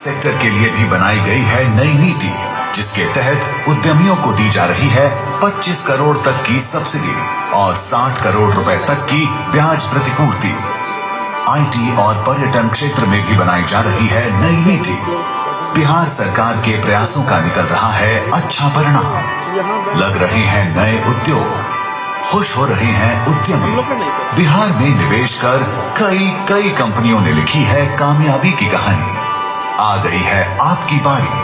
Sector के लिए भी बनाई गई है नई नीति, जिसके तहत उद्यमियों को दी जा रही है 25 करोड़ तक की सब्सिडी और 60 करोड़ रुपए तक की ब्याज प्रतिपूर्ति। आईटी और पर्यटन क्षेत्र में भी बनाई जा रही है नई नीति। बिहार सरकार के प्रयासों का निकल रहा है अच्छा परिणाम। लग रहे हैं नए उद्योग, खुश हो रहे हैं उद्यमी। बिहार में निवेश कर कई कंपनियों ने लिखी है कामयाबी की कहानी। आ गई है आपकी बारी,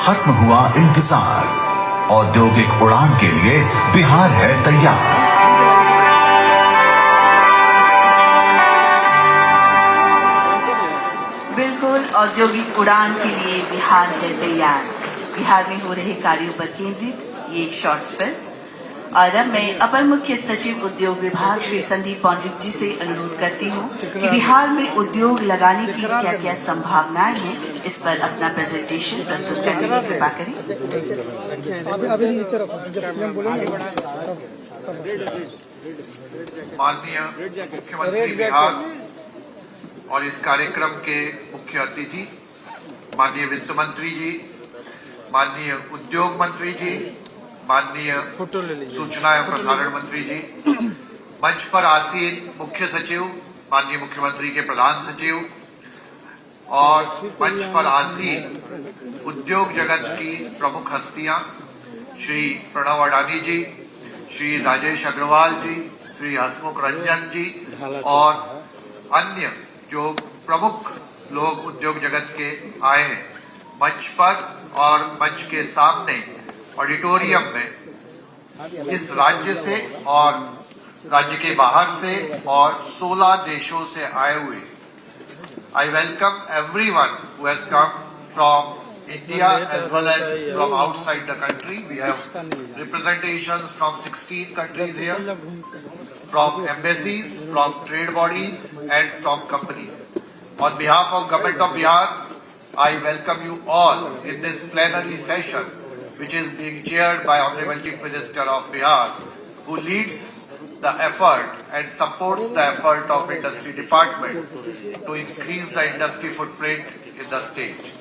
खत्म हुआ इंतजार। औद्योगिक उड़ान के लिए बिहार है तैयार। बिल्कुल, औद्योगिक उड़ान के लिए बिहार है तैयार। बिहार में हो रहे कार्यों पर केंद्रित ये एक शॉर्ट फिल्म। और अब मैं अपर मुख्य सचिव उद्योग विभाग श्री संदीप पौंड्रिक जी से अनुरोध करती हूँ कि बिहार में उद्योग लगाने की क्या क्या संभावनाएं हैं, इस पर अपना प्रेजेंटेशन प्रस्तुत करने की कृपा करें। माननीय मुख्यमंत्री बिहार और इस कार्यक्रम के मुख्य अतिथि माननीय वित्त मंत्री जी, माननीय उद्योग मंत्री जी, माननीय सूचना एवं प्रसारण मंत्री जी, मंच पर आसीन मुख्य सचिव, माननीय मुख्यमंत्री के प्रधान सचिव और मंच पर आसीन उद्योग जगत की प्रमुख हस्तियां श्री प्रणव अडानी जी, श्री राजेश अग्रवाल जी, श्री हसमुख रंजन जी और अन्य जो प्रमुख लोग उद्योग जगत के आए हैं मंच पर और मंच के सामने ऑडिटोरियम में इस राज्य से और राज्य के बाहर से और 16 देशों से आए हुए I welcome everyone who has come from India as well as from outside the country. We have representations from 16 countries here, from embassies, from trade bodies and from companies. On behalf of Government of Bihar, I welcome you all in this plenary session which is being chaired by Honorable Chief Minister of Bihar, who leads the effort and supports the effort of Industry Department to increase the industry footprint in the state.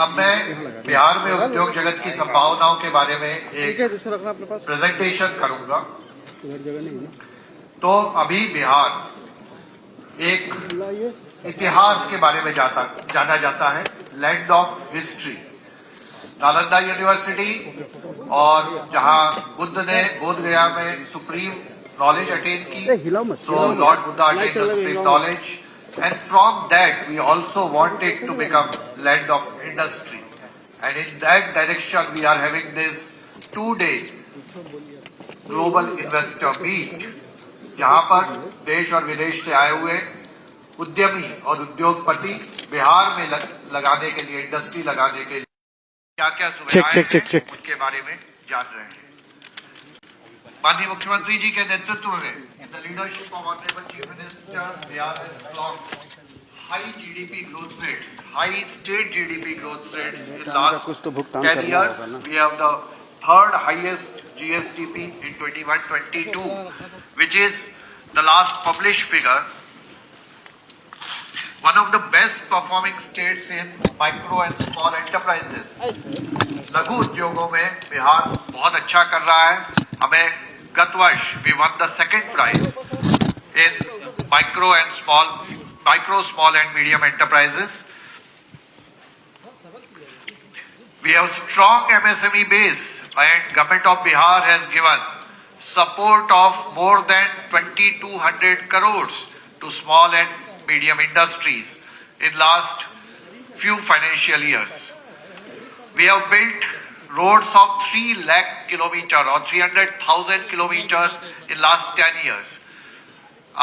अब मैं बिहार में उद्योग जगत की संभावनाओं के बारे में एक प्रेजेंटेशन करूंगा। तो अभी बिहार एक इतिहास के बारे में जाना जाता है, land of history. Nalanda university और जहां बुद्ध ने बोध गया में सुप्रीम नॉलेज अटेन की, so Lord Buddha attain the supreme knowledge, and from that we also wanted to become land of industry, and in that direction we are having this 2-day global investor meet, जहां पर देश और विदेश से आए हुए उद्यमी और उद्योगपति बिहार में लगाने के लिए, इंडस्ट्री लगाने के लिए क्या क्या सुविधाएं हैं उनके बारे में जान रहे हैं। माननीय मुख्यमंत्री जी के नेतृत्व में in the leadership of Honorable Chief Minister, Bihar has clocked high GDP growth rates, high state GDP growth rates in last 10 years. We have the third highest GSDP in 21-22, which is the last published figure. One of the best performing states in micro and small enterprises. लघु उद्योगों में बिहार बहुत अच्छा कर रहा है। हमें गत वर्ष we won the second prize in micro, small and medium enterprises. We have strong MSME base, and Government of Bihar has given support of more than 2,200 crores to small and medium industries in last few financial years. We have built roads of 3 lakh kilometers or 300,000 kilometers in last 10 years.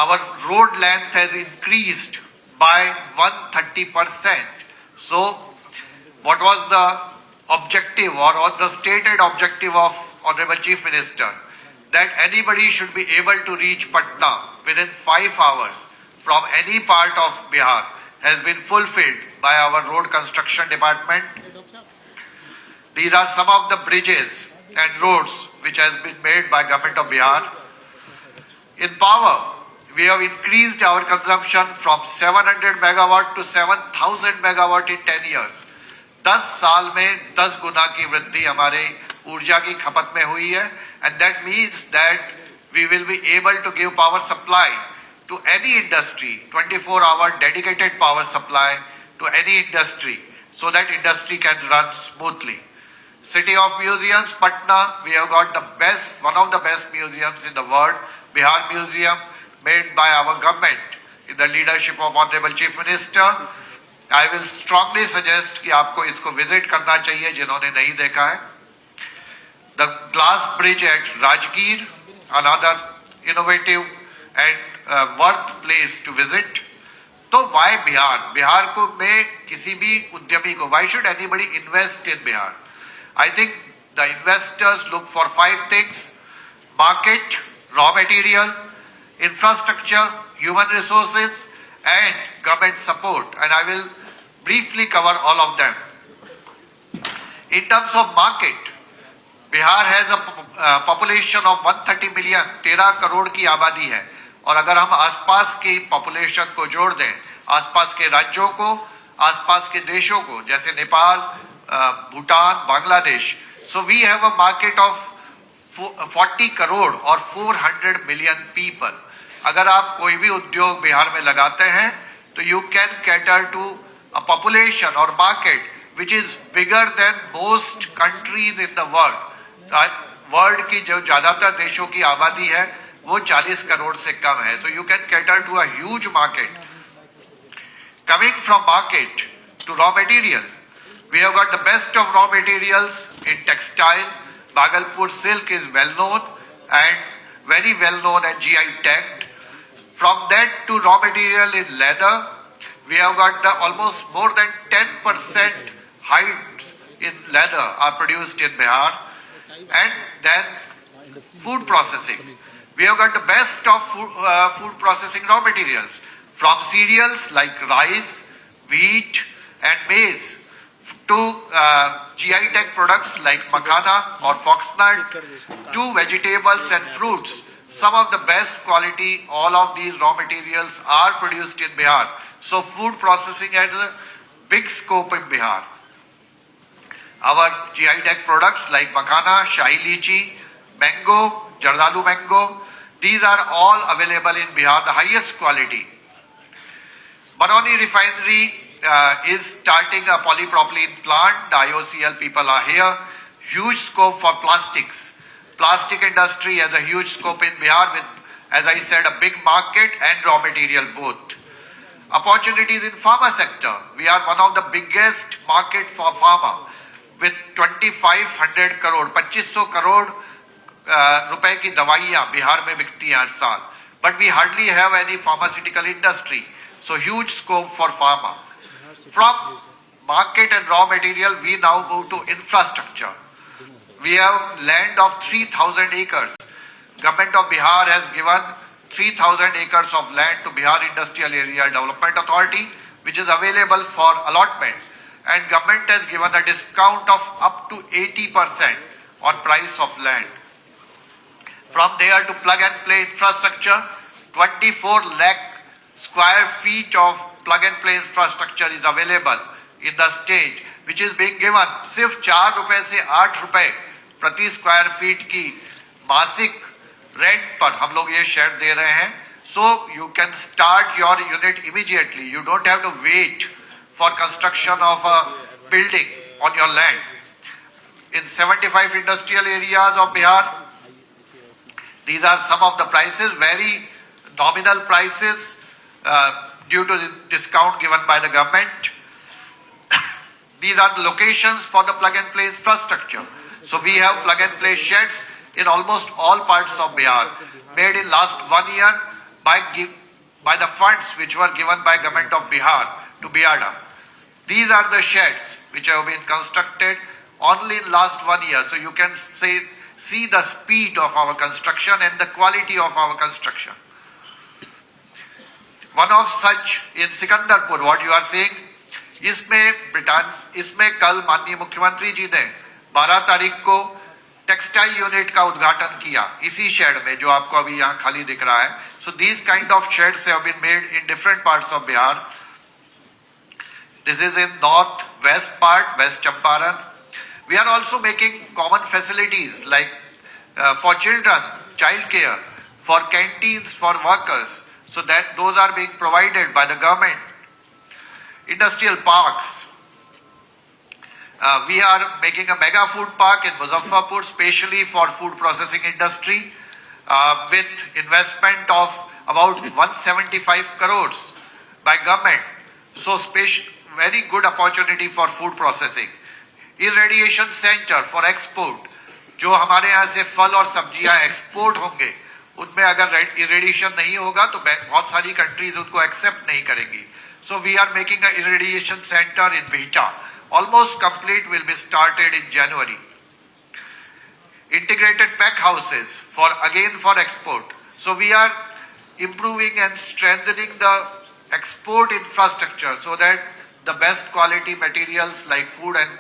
Our road length has increased by 130%. So, what was the objective or what the stated objective of Honorable Chief Minister? That anybody should be able to reach Patna within 5 hours from any part of Bihar has been fulfilled by our road construction department. These are some of the bridges and roads which has been made by Government of Bihar. In power, We have increased our consumption from 700 megawatt to 7,000 megawatt in 10 years. 10 साल में 10 गुना की वृद्धि हमारे ऊर्जा की खपत में हुई है, and that means that we will be able to give power supply to any industry, 24-hour dedicated power supply to any industry, so that industry can run smoothly. City of Museums, Patna, we have got the best, one of the best museums in the world, Bihar Museum, made by our government in the leadership of Honorable Chief Minister. I will strongly suggest कि आपको इसको visit करना चाहिए जिन्होंने नहीं देखा है. The glass bridge at Rajgir, another innovative and worth place to visit. तो why Bihar? बिहार को में किसी भी उद्यमी को, why should anybody invest in Bihar? I think the investors look for 5 things: market, raw material, infrastructure, human resources, and government support. And I will briefly cover all of them. In terms of market, Bihar has a population of 130 million, 13 crore की आबादी है. और अगर हम आसपास की population को जोड़ दें, आसपास के राज्यों को, आसपास के देशों को, जैसे Nepal, Bhutan, Bangladesh, so we have a market of 40 crore और 400 मिलियन पीपल. अगर आप कोई भी उद्योग बिहार में लगाते हैं तो you can cater to a population और market which is bigger than most countries in the world. World की जो ज्यादातर देशों की आबादी है वो 40 करोड़ से कम है. So you can cater to a huge market. Coming from market to raw material, we have got the best of raw materials in textile. Bhagalpur silk is well known and very well known and GI tagged. From that to raw material in leather, we have got the almost more than 10% hides in leather are produced in Bihar. And then food processing. We have got the best of food processing raw materials, from cereals like rice, wheat and maize to GI tag products like makhana or foxnut, to vegetables and fruits. Some of the best quality, all of these raw materials are produced in Bihar. So food processing has a big scope in Bihar. Our GI tag products like makhana, shahi lychee, mango, jardalu mango, these are all available in Bihar, the highest quality. Barauni refinery is starting a polypropylene plant. The IOCL people are here. Huge scope for plastics. Plastic industry has a huge scope in Bihar with, as I said, a big market and raw material both. Opportunities in pharma sector. We are one of the biggest market for pharma with 2500 crore, 2500 crore रुपए की दवाइयां बिहार में बिकती हैं हर साल. But we hardly have any pharmaceutical industry. So huge scope for pharma. From market and raw material, we now move to infrastructure. We have land of 3,000 acres. Government of Bihar has given 3,000 acres of land to Bihar Industrial Area Development Authority, which is available for allotment. And government has given a discount of up to 80% on price of land. From there to plug and play infrastructure, 24 lakh square feet of plug and play infrastructure is available in the state, which is being given सिर्फ 4 रुपए से 8 रुपए प्रति square feet की मासिक rent पर हम लोग ये शेयर दे रहे हैं. So you can start your unit immediately. You don't have to wait for construction of a building on your land. In 75 industrial areas of Bihar, these are some of the prices, very nominal prices due to the discount given by the government. These are the locations for the plug and play infrastructure. So we have plug and play sheds in almost all parts of Bihar, made in last 1 year by the funds which were given by government of Bihar to BIADA. These are the sheds which have been constructed only in last 1 year. So you can see the speed of our construction and the quality of our construction. One of such in Sikandarpur, what you are saying, इसमें कल माननीय मुख्यमंत्री जी ने 12 तारीख को textile unit का उद्घाटन किया इसी शेड में जो आपको अभी यहाँ खाली दिख रहा है. So these kind of sheds have been made in different parts of Bihar. This is in north-west part, West Champaran. We are also making common facilities like for children, child care, for canteens for workers, so that those are being provided by the government. Industrial parks. We are making a mega food park in Muzaffarpur, specially for food processing industry, with investment of about 175 crores by government. So very good opportunity for food processing. Irradiation center for export. जो हमारे यहाँ से फल और सब्जियां export होंगे, उनमें अगर इरेडिएशन नहीं होगा तो बहुत सारी कंट्रीज उनको एक्सेप्ट नहीं करेंगी. So we are making an irradiation center in Bihta. Almost complete, will be started in January. Integrated pack houses for export. So we are improving and strengthening the export infrastructure so that the best quality materials like food and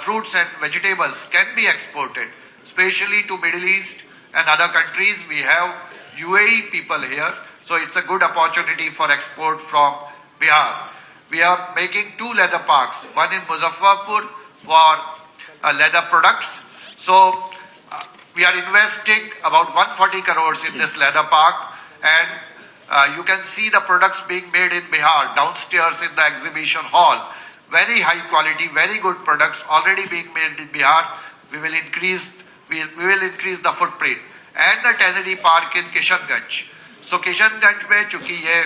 fruits and vegetables can be exported, especially to Middle East and other countries. We have UAE people here, so it's a good opportunity for export from Bihar. We are making 2 leather parks, one in Muzaffarpur for leather products. So we are investing about 140 crores in this leather park, and you can see the products being made in Bihar downstairs in the exhibition hall. Very high quality, very good products already being made in Bihar. We will increase the footprint. And the tannery park in Kishanganj. So Kishanganj में चूंकि ये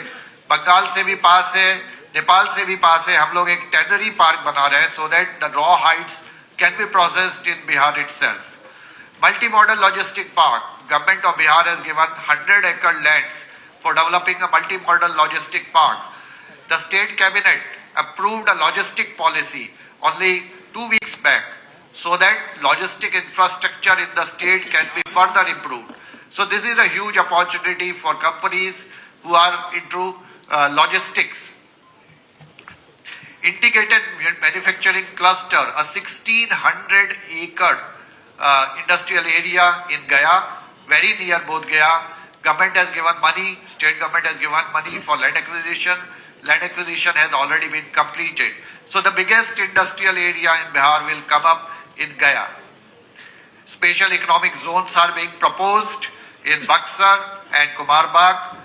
बंगाल से भी पास है, नेपाल से भी पास है, हम लोग एक tannery park बना रहे हैं so that the raw hides can be processed in Bihar itself. Multimodal logistic park. Government of Bihar has given 100-acre lands for developing a multimodal logistic park. The state cabinet approved a logistic policy only 2 weeks back, so that logistic infrastructure in the state can be further improved. So this is a huge opportunity for companies who are into logistics. Integrated manufacturing cluster, a 1600-acre industrial area in Gaya, very near Bodh Gaya. Government has given money, state government has given money for land acquisition. Land acquisition has already been completed. So the biggest industrial area in Bihar will come up in Gaya. Special economic zones are being proposed in Buxar and Kumarbagh.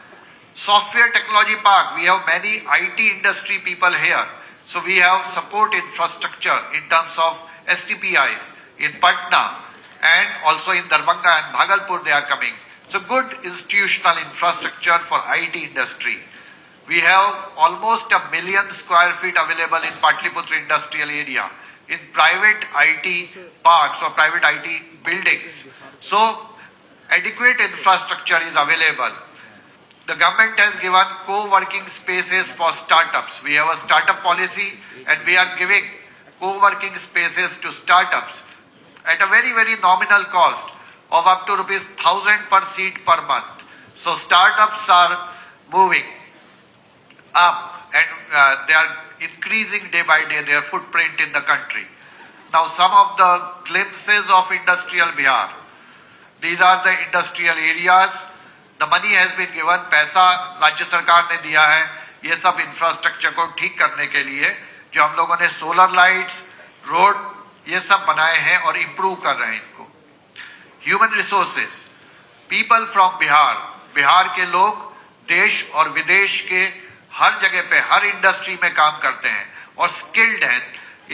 Software technology park, we have many IT industry people here. So we have support infrastructure in terms of STPIs in Patna and also in Darbhanga and Bhagalpur they are coming. So good institutional infrastructure for IT industry. We have almost 1 million square feet available in Patliputra industrial area in private IT parks or private IT buildings. So adequate infrastructure is available. The government has given co-working spaces for startups. We have a startup policy and we are giving co-working spaces to startups at a very, very nominal cost of up to rupees 1,000 per seat per month. So startups are moving up and they are increasing day by day their footprint in the country. Now some of the glimpses of industrial Bihar. These are the industrial areas. The money has been given, पैसा राज्य सरकार ने दिया है ये सब infrastructure को ठीक करने के लिए, जो हम लोगों ने सोलर लाइट्स, रोड ये सब बनाए हैं और इम्प्रूव कर रहे हैं इनको. Human resources, people from Bihar, Bihar के लोग देश और विदेश के हर जगह पे हर इंडस्ट्री में काम करते हैं और स्किल्ड हैं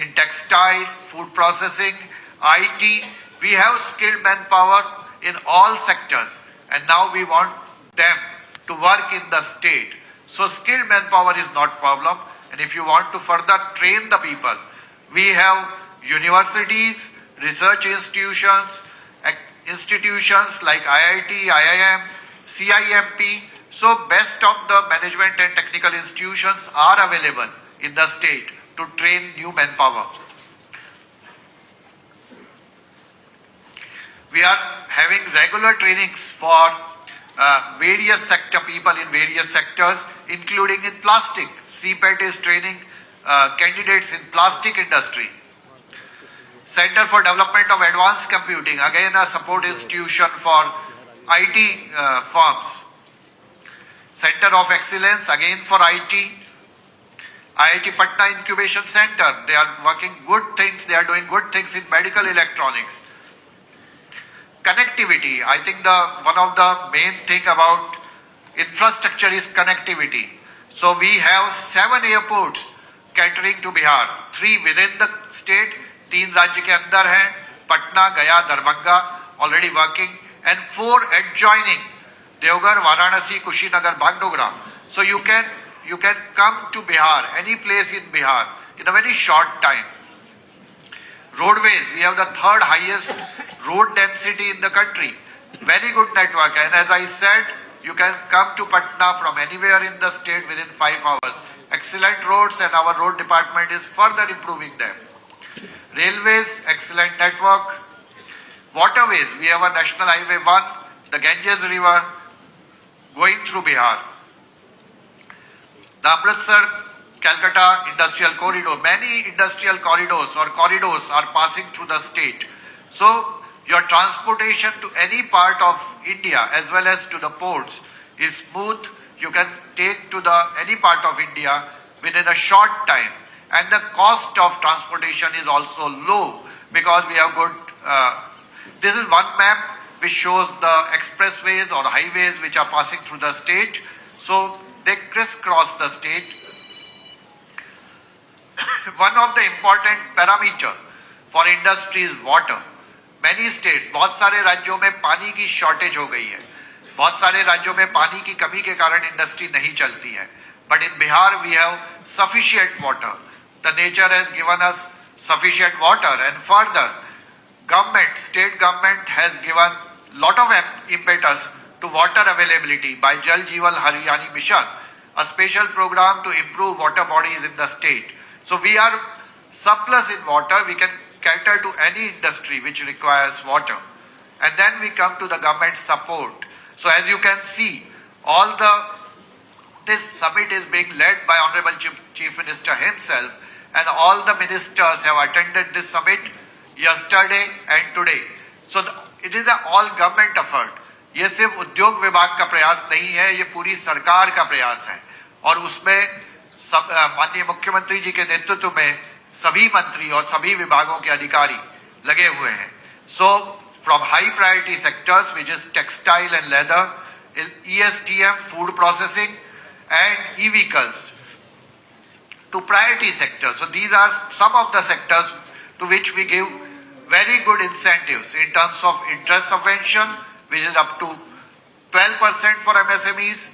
in textile, food processing, IT. We have skilled manpower in all sectors and now we want them to work in the state. So skilled manpower is not problem, and if you want to further train the people, we have universities, research institutions like IIT, IIM, CIMP. So best of the management and technical institutions are available in the state to train new manpower. We are having regular trainings for various sector people in various sectors, including in plastic. CPET is training candidates in plastic industry. Center for Development of Advanced Computing, again a support institution for IT firms. Center of Excellence again for IT. IIT Patna Incubation Center. They are working good things. They are doing good things in medical electronics. Connectivity. I think one of the main thing about infrastructure is connectivity. So we have 7 airports catering to Bihar. 3 within the state, 3 राज्य के अंदर हैं, पटना, गया, Darbhanga already working, and 4 adjoining, Deoghar, Varanasi, Kushinagar, Bagdogra. So you can come to Bihar, any place in Bihar, in a very short time. Roadways, we have the 3rd highest road density in the country. Very good network, and as I said, you can come to Patna from anywhere in the state within 5 hours. Excellent roads, and our road department is further improving them. Railways, excellent network. Waterways, we have a National Highway 1, the Ganges River going through Bihar. The Amritsar-Calcutta Industrial Corridor, many industrial corridors are passing through the state. So your transportation to any part of India as well as to the ports is smooth. You can take to any part of India within a short time. And the cost of transportation is also low because we have good, this is one map which shows the expressways or highways which are passing through the state. So they crisscross the state. One of the important parameter for industry is water. Many states, बहुत सारे राज्यों में पानी की shortage हो गई है. बहुत सारे राज्यों में पानी की कमी के कारण इंडस्ट्री नहीं चलती है. But in Bihar we have sufficient water. The nature has given us sufficient water, and further, state government has given lot of impetus to water availability by Jal Jeevan Haryani Mission, a special program to improve water bodies in the state. So we are surplus in water. We can cater to any industry which requires water. And then we come to the government support. So as you can see, this summit is being led by Honorable Chief Minister himself, and all the ministers have attended this summit yesterday and today. So it is an all government effort. ये सिर्फ उद्योग विभाग का प्रयास नहीं है, ये पूरी सरकार का प्रयास है, और उसमें माननीय मुख्यमंत्री जी के नेतृत्व में सभी मंत्री और सभी विभागों के अधिकारी लगे हुए हैं. So from high priority sectors, which is textile and leather, ESDM, food processing, and e-vehicles, to priority sectors. So these are some of the sectors to which we give very good incentives in terms of interest subvention, which is up to 12% for MSMEs,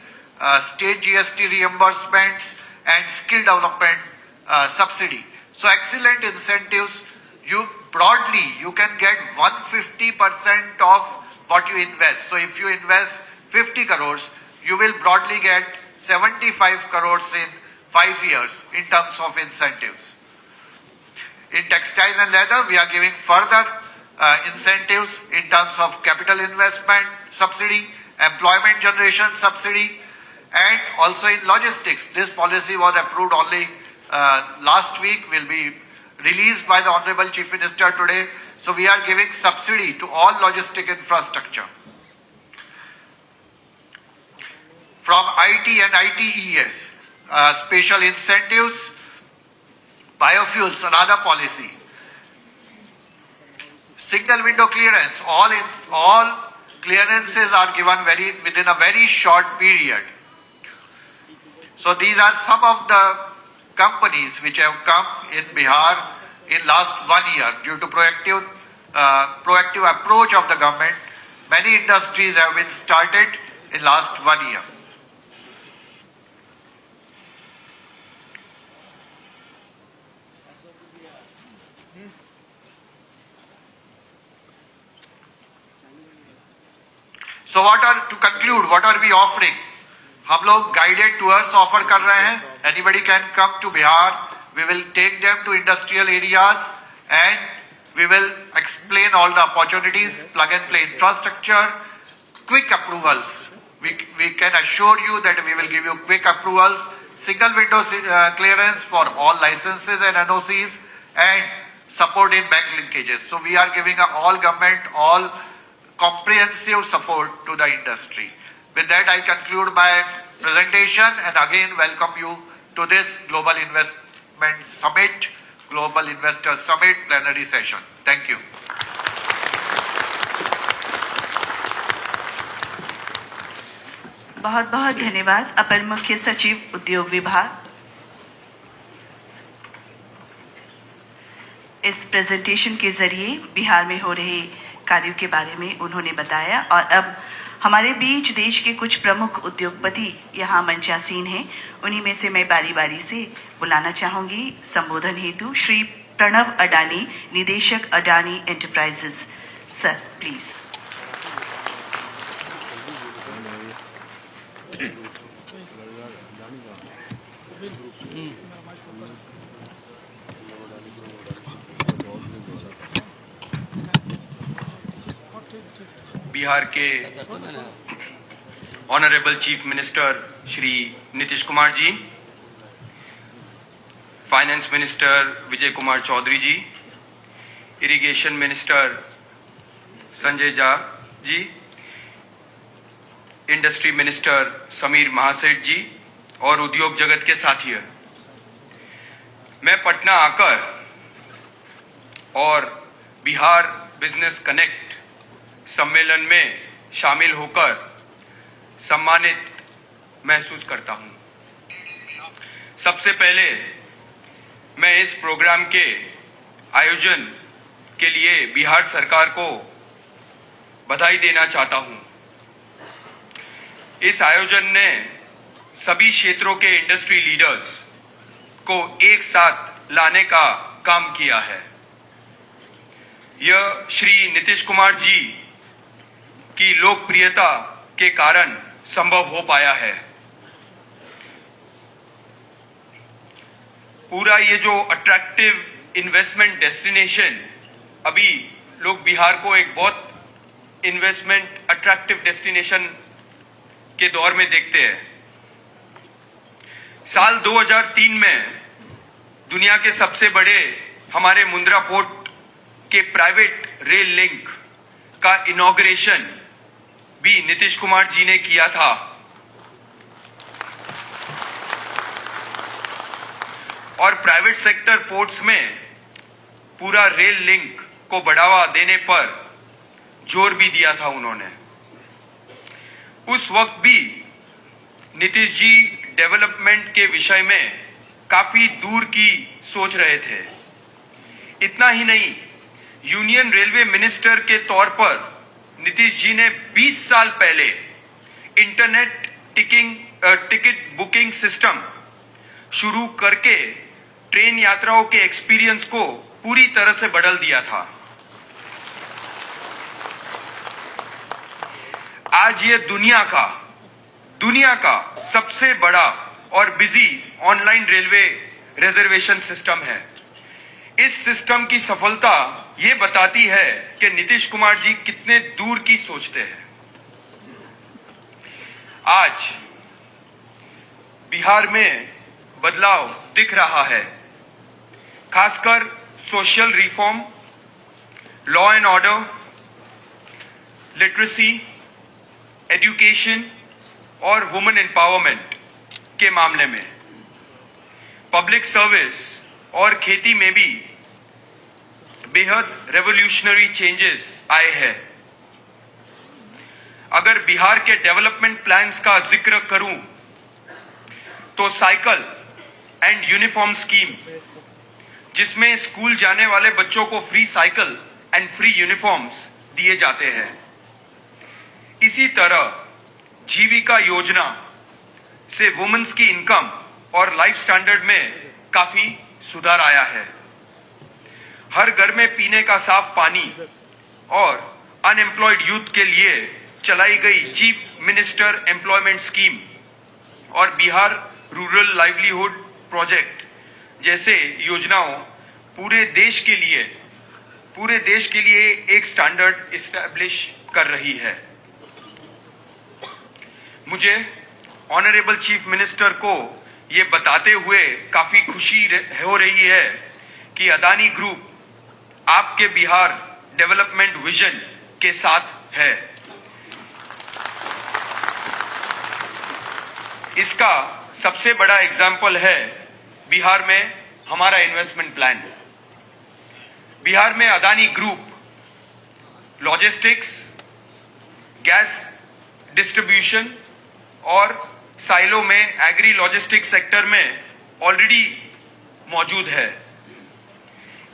state GST reimbursements, and skill development subsidy. So excellent incentives. You can get 150% of what you invest. So if you invest 50 crores, you will broadly get 75 crores in 5 years in terms of incentives. In textile and leather, we are giving further incentives in terms of capital investment subsidy, employment generation subsidy, and also in logistics. This policy was approved only last week, will be released by the Honorable Chief Minister today. So we are giving subsidy to all logistic infrastructure. From IT and ITES, special incentives, biofuels, another policy. Signal window clearance, all clearances are given within a very short period. So these are some of the companies which have come in Bihar in last 1 year due to proactive approach of the government. Many industries have been started in last 1 year. So to conclude, what are we offering? हम लोग guided tours offer कर रहे हैं. Anybody can come to Bihar. We will take them to industrial areas and we will explain all the opportunities, plug and play infrastructure, quick approvals. We can assure you that we will give you quick approvals, single window clearance for all licenses and NOCs, and support in bank linkages. So we are giving all government, all comprehensive support to the industry. With that, I conclude my presentation and again welcome you to this Global Investment Summit, Global Investor Summit plenary session. Thank you. बहुत बहुत धन्यवाद अपर मुख्य सचिव उद्योग विभाग। इस presentation के जरिए बिहार में हो रहे कार्यों के बारे में उन्होंने बताया और अब हमारे बीच देश के कुछ प्रमुख उद्योगपति यहाँ मंचासीन हैं। उन्हीं में से मैं बारी बारी से बुलाना चाहूंगी संबोधन हेतु श्री प्रणव अडानी, निदेशक Adani enterprises. Sir please. Bihar के honourable chief minister Shri Nitish Kumar ji, finance minister Vijay Kumar Choudhary ji, irrigation minister Sanjay Jha ji, industry minister Samir Mahaseth ji और उद्योग जगत के साथियों, मैं पटना आकर और बिहार बिजनेस कनेक्ट सम्मेलन में शामिल होकर सम्मानित महसूस करता हूं। सबसे पहले मैं इस प्रोग्राम के आयोजन के लिए बिहार सरकार को बधाई देना चाहता हूं। इस आयोजन ने सभी क्षेत्रों के इंडस्ट्री लीडर्स को एक साथ लाने का काम किया है। यह श्री नीतीश कुमार जी की लोकप्रियता के कारण संभव हो पाया है। पूरा ये जो अट्रैक्टिव इन्वेस्टमेंट डेस्टिनेशन, अभी लोग बिहार को एक बहुत इन्वेस्टमेंट अट्रैक्टिव डेस्टिनेशन के दौर में देखते हैं। साल 2003 में दुनिया के सबसे बड़े हमारे मुंद्रा पोर्ट के प्राइवेट रेल लिंक का इनॉग्रेशन भी नीतीश कुमार जी ने किया था। और प्राइवेट सेक्टर पोर्ट्स में पूरा रेल लिंक को बढ़ावा देने पर जोर भी दिया था उन्होंने। उस वक्त भी नीतीश जी डेवलपमेंट के विषय में काफी दूर की सोच रहे थे। इतना ही नहीं, यूनियन रेलवे मिनिस्टर के तौर पर नीतीश जी ने 20 साल पहले इंटरनेट टिकट बुकिंग सिस्टम शुरू करके ट्रेन यात्राओं के एक्सपीरियंस को पूरी तरह से बदल दिया था। आज ये दुनिया का सबसे बड़ा और busy online railway reservation system है। इस सिस्टम की सफलता ये बताती है कि नीतीश कुमार जी कितने दूर की सोचते हैं। आज बिहार में बदलाव दिख रहा है, खासकर social reform, law and order, literacy, education और वुमेन एम्पावरमेंट के मामले में। पब्लिक सर्विस और खेती में भी बेहद रेवोल्यूशनरी चेंजेस आए हैं। अगर बिहार के डेवलपमेंट प्लान्स का जिक्र करूं तो साइकिल एंड यूनिफॉर्म स्कीम, जिसमें स्कूल जाने वाले बच्चों को free cycle and free uniforms दिए जाते हैं। इसी तरह जीविका योजना से वुमेन्स की इनकम और लाइफ स्टैंडर्ड में काफी सुधार आया है। हर घर में पीने का साफ पानी और अनएम्प्लॉयड यूथ के लिए चलाई गई चीफ मिनिस्टर एम्प्लॉयमेंट स्कीम और बिहार रूरल लाइवलीहुड प्रोजेक्ट जैसे योजनाओं पूरे देश के लिए एक स्टैंडर्ड इस्टेब्लिश कर रही है। मुझे ऑनरेबल चीफ मिनिस्टर को ये बताते हुए काफी खुशी हो रही है कि अदानी ग्रुप आपके बिहार डेवलपमेंट विजन के साथ है। इसका सबसे बड़ा एग्जाम्पल है बिहार में हमारा इन्वेस्टमेंट प्लान। बिहार में Adani group logistics, gas distribution और साइलो में एग्री लॉजिस्टिक्स सेक्टर में ऑलरेडी मौजूद है।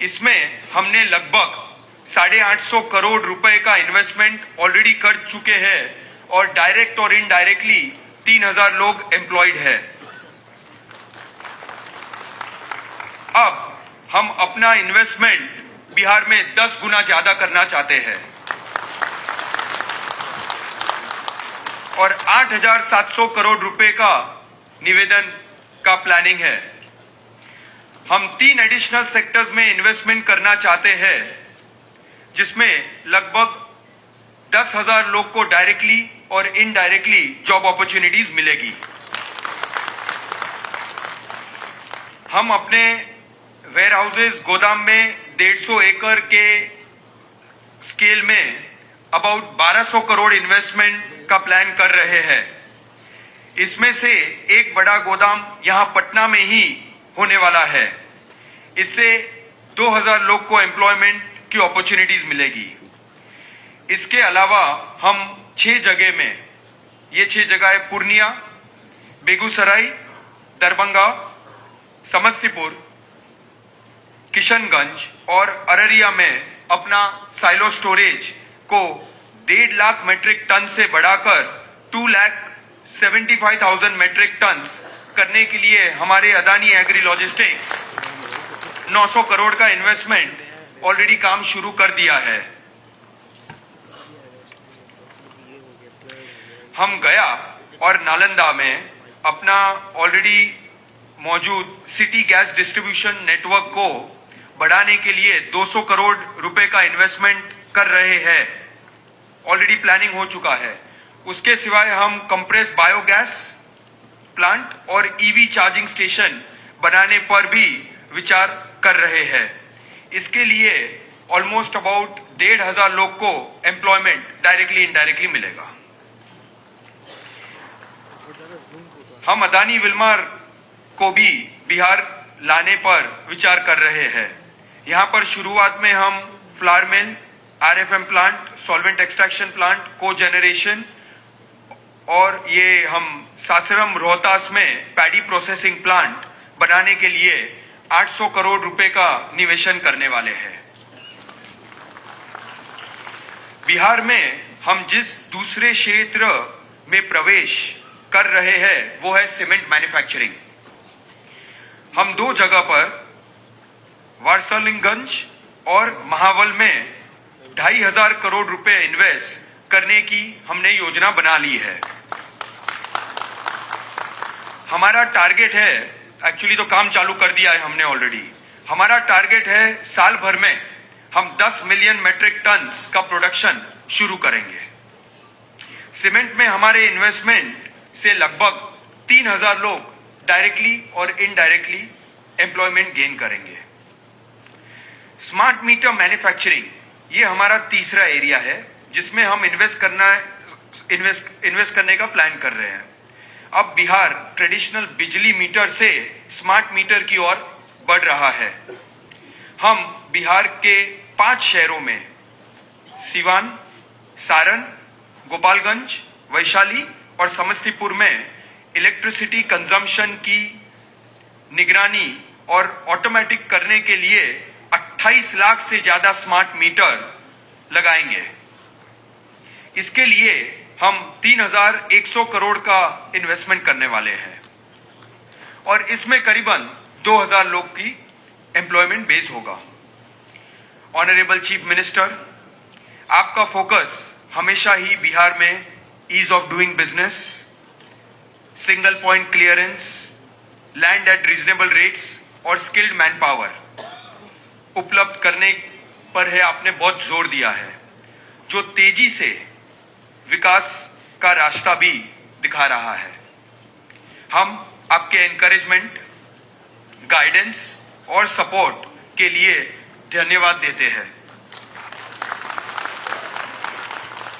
इसमें हमने लगभग 850 करोड़ रुपए का इन्वेस्टमेंट ऑलरेडी कर चुके हैं और डायरेक्ट और इनडायरेक्टली 3000 लोग एम्प्लॉयड है। अब हम अपना इन्वेस्टमेंट बिहार में 10 गुना ज्यादा करना चाहते हैं और 8700 करोड़ रुपए का निवेदन का प्लानिंग है। हम 3 एडिशनल सेक्टर्स में इन्वेस्टमेंट करना चाहते हैं जिसमें लगभग 10,000 लोग को डायरेक्टली और इनडायरेक्टली जॉब अपॉर्चुनिटीज मिलेगी। हम अपने वेयर हाउसेज गोदाम में 150 एकड़ के स्केल में अबाउट 1200 करोड़ इन्वेस्टमेंट का प्लान कर रहे हैं। इसमें से एक बड़ा गोदाम यहां पटना में ही होने वाला है। इससे 2000 लोग को एम्प्लॉयमेंट की अपॉर्चुनिटीज मिलेगी। इसके अलावा हम 6 जगह में, ये 6 जगह है पूर्णिया, बेगूसराय, दरभंगा, समस्तीपुर, किशनगंज और अररिया में अपना साइलो स्टोरेज को 1.5 लाख मेट्रिक टन से बढ़ाकर 2,75,000 मेट्रिक टन करने के लिए हमारे अदानी एग्री लॉजिस्टिक्स 900 करोड़ का इन्वेस्टमेंट ऑलरेडी काम शुरू कर दिया है। हम गया और नालंदा में अपना ऑलरेडी मौजूद सिटी गैस डिस्ट्रीब्यूशन नेटवर्क को बढ़ाने के लिए 200 करोड़ रुपए का इन्वेस्टमेंट कर रहे हैं। ऑलरेडी प्लानिंग हो चुका है। उसके सिवाय हम कंप्रेस बायोगैस प्लांट और ईवी चार्जिंग स्टेशन बनाने पर भी विचार कर रहे हैं। इसके लिए ऑलमोस्ट अबाउट 1,500 लोग को एम्प्लॉयमेंट डायरेक्टली इनडायरेक्टली मिलेगा। हम अदानी विल्मर को भी बिहार लाने पर विचार कर रहे हैं। यहां पर शुरुआत में हम फ्लावर मिल, आरएफएम प्लांट, सॉल्वेंट एक्सट्रैक्शन प्लांट, को जनरेशन और ये हम सासाराम रोहतास में पैडी प्रोसेसिंग प्लांट बनाने के लिए 800 करोड़ रुपए का निवेशन करने वाले हैं। बिहार में हम जिस दूसरे क्षेत्र में प्रवेश कर रहे हैं वो है सीमेंट मैन्युफैक्चरिंग। हम 2 जगह पर वारसलिंगगंज और महावल में 2,500 करोड़ रुपए इन्वेस्ट करने की हमने योजना बना ली है। हमारा टारगेट है, एक्चुअली तो काम चालू कर दिया है हमने ऑलरेडी। हमारा टारगेट है साल भर में हम 10 मिलियन मेट्रिक टन का प्रोडक्शन शुरू करेंगे। सीमेंट में हमारे इन्वेस्टमेंट से लगभग 3,000 लोग डायरेक्टली और इनडायरेक्टली एम्प्लॉयमेंट गेन करेंगे। स्मार्ट मीटर मैन्युफैक्चरिंग ये हमारा तीसरा एरिया है जिसमें हम इन्वेस्ट करने का प्लान कर रहे हैं। अब बिहार ट्रेडिशनल बिजली मीटर से स्मार्ट मीटर की ओर बढ़ रहा है। हम बिहार के 5 शहरों में सिवान, सारण, गोपालगंज, वैशाली और समस्तीपुर में इलेक्ट्रिसिटी कंजम्पशन की निगरानी और ऑटोमेटिक करने के लिए 28 लाख से ज्यादा स्मार्ट मीटर लगाएंगे। इसके लिए हम 3,100 करोड़ का इन्वेस्टमेंट करने वाले हैं और इसमें करीबन 2,000 लोग की एम्प्लॉयमेंट बेस होगा। ऑनरेबल चीफ मिनिस्टर, आपका फोकस हमेशा ही बिहार में ease of doing business, single point clearance, land at reasonable rates और स्किल्ड मैन पावर उपलब्ध करने पर है। आपने बहुत जोर दिया है जो तेजी से विकास का रास्ता भी दिखा रहा है। हम आपके एनकरेजमेंट, गाइडेंस और सपोर्ट के लिए धन्यवाद देते हैं।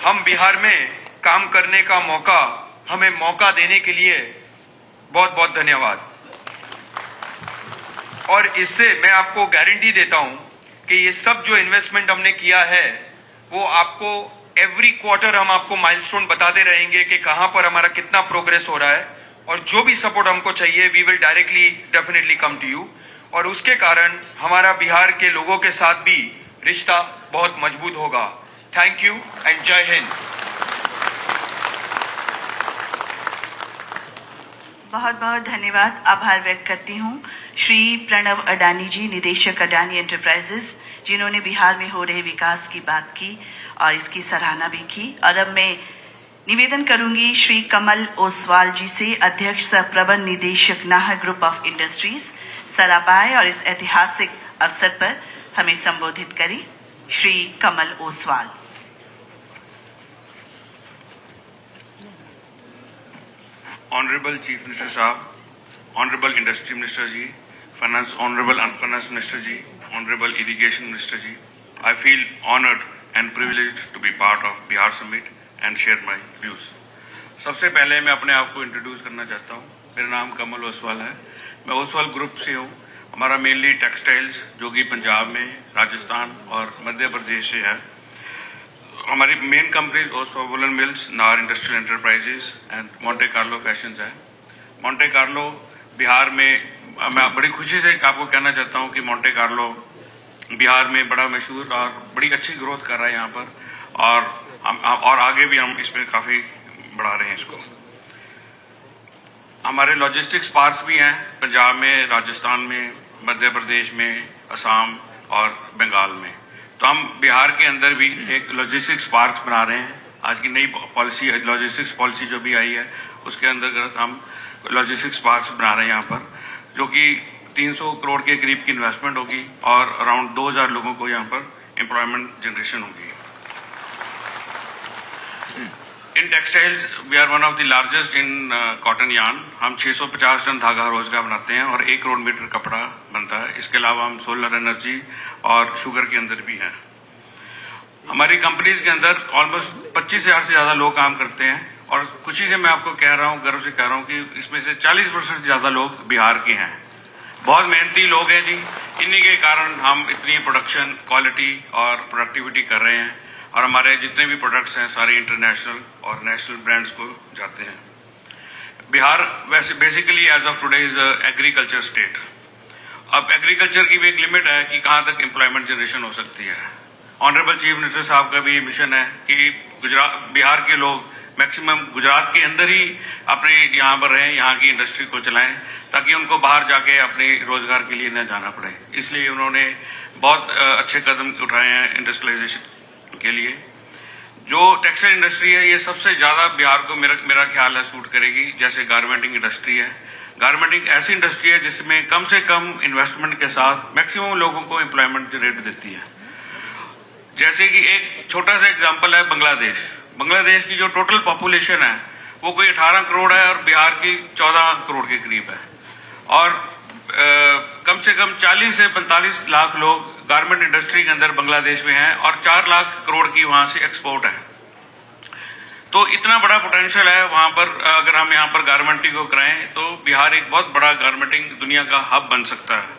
हम बिहार में काम करने का हमें मौका देने के लिए बहुत बहुत धन्यवाद। और इससे मैं आपको गारंटी देता हूं कि ये सब जो इन्वेस्टमेंट हमने किया है वो आपको एवरी क्वार्टर हम आपको माइलस्टोन बताते रहेंगे कि कहां पर हमारा कितना प्रोग्रेस हो रहा है, और जो भी सपोर्ट हमको चाहिए we will directly definitely come to you. और उसके कारण हमारा बिहार के लोगों के साथ भी रिश्ता बहुत मजबूत होगा। थैंक यू एंड जय हिंद। बहुत बहुत धन्यवाद, आभार व्यक्त करती हूँ श्री प्रणव अडानी जी, निदेशक अडानी एंटरप्राइजेस, जिन्होंने बिहार में हो रहे विकास की बात की और इसकी सराहना भी की। और अब मैं निवेदन करूंगी श्री कमल ओसवाल जी से, अध्यक्ष सह प्रबंध निदेशक Nahar group of industries, sir आप आए और इस ऐतिहासिक अवसर पर हमें संबोधित करें। Shri Kamal Oswal. Honorable Chief Minister Saab, Honorable Industry Minister Ji, Honorable Finance Minister Ji, Honorable Irrigation Minister Ji, I feel honored and privileged to be part of Bihar Summit and share my views. सबसे पहले मैं अपने आप को introduce करना चाहता हूँ। मेरा नाम कमल ओसवाल है। मैं ओसवाल ग्रुप से हूँ। हमारा मेनली टेक्सटाइल्स जो कि पंजाब में, राजस्थान और मध्य प्रदेश से है। हमारी main companies Oswal woollen mills, Nahar industrial enterprises and Monte Carlo fashions है। मोंटे कार्लो बिहार में, मैं बड़ी खुशी से आपको कहना चाहता हूं कि मोंटे कार्लो बिहार में बड़ा मशहूर और बड़ी अच्छी ग्रोथ कर रहा है यहाँ पर, और आगे भी हम इसमें काफी बढ़ा रहे हैं इसको। हमारे लॉजिस्टिक्स पार्क्स भी हैं पंजाब में, राजस्थान में, मध्य प्रदेश में, असम और बंगाल में। तो हम बिहार के अंदर भी एक लॉजिस्टिक्स पार्क बना रहे हैं। आज की नई पॉलिसी, लॉजिस्टिक्स पॉलिसी जो भी आई है उसके अंतर्गत हम लॉजिस्टिक्स पार्क बना रहे हैं यहाँ पर, जो कि 300 करोड़ के करीब की इन्वेस्टमेंट होगी और अराउंड 2000 लोगों को यहाँ पर एम्प्लॉयमेंट जनरेशन होगी। In textiles we are one of the largest in cotton yarn. हम 650 टन धागा रोजगार बनाते हैं और 1 करोड़ मीटर कपड़ा बनता है। इसके अलावा हम सोलर एनर्जी और शुगर के अंदर भी हैं। हमारी कंपनीज के अंदर ऑलमोस्ट 25,000 से ज्यादा लोग काम करते हैं, और खुशी से मैं आपको कह रहा हूँ, गर्व से कह रहा हूँ कि इसमें से 40% से ज्यादा लोग बिहार के हैं। बहुत मेहनती लोग हैं जी। इन्हीं के कारण हम इतनी प्रोडक्शन, क्वालिटी और प्रोडक्टिविटी कर रहे हैं, और हमारे जितने भी प्रोडक्ट्स हैं सारे इंटरनेशनल और नेशनल ब्रांड्स को जाते हैं। बिहार वैसे basically as of today is agriculture state. अब एग्रीकल्चर की भी एक लिमिट है कि कहां तक एम्प्लॉयमेंट जनरेशन हो सकती है। ऑनरेबल चीफ मिनिस्टर साहब का भी ये मिशन है कि बिहार के लोग मैक्सिमम गुजरात के अंदर ही अपने यहाँ पर रहें, यहाँ की इंडस्ट्री को चलाएं, ताकि उनको बाहर जाके अपने रोजगार के लिए न जाना पड़े। इसलिए उन्होंने बहुत अच्छे कदम उठाए हैं इंडस्ट्रियलाइजेशन के लिए। जो टेक्सटाइल इंडस्ट्री है ये सबसे ज्यादा बिहार को मेरा ख्याल है सूट करेगी। जैसे गारमेंटिंग इंडस्ट्री है, गारमेंटिंग ऐसी इंडस्ट्री है जिसमें कम से कम इन्वेस्टमेंट के साथ मैक्सिमम लोगों को एम्प्लॉयमेंट जनरेट देती है। जैसे कि एक छोटा सा एग्जांपल है बांग्लादेश की जो टोटल पॉपुलेशन है वो कोई 18 करोड़ है और बिहार की 14 करोड़ के करीब है, और कम से कम 40 से 45 लाख लोग गारमेंट इंडस्ट्री के अंदर बांग्लादेश में हैं, और 4 लाख करोड़ की वहां से एक्सपोर्ट है। तो इतना बड़ा पोटेंशियल है वहां पर। अगर हम यहाँ पर गारमेंटिंग को कराएं तो बिहार एक बहुत बड़ा गारमेंटिंग दुनिया का हब बन सकता है।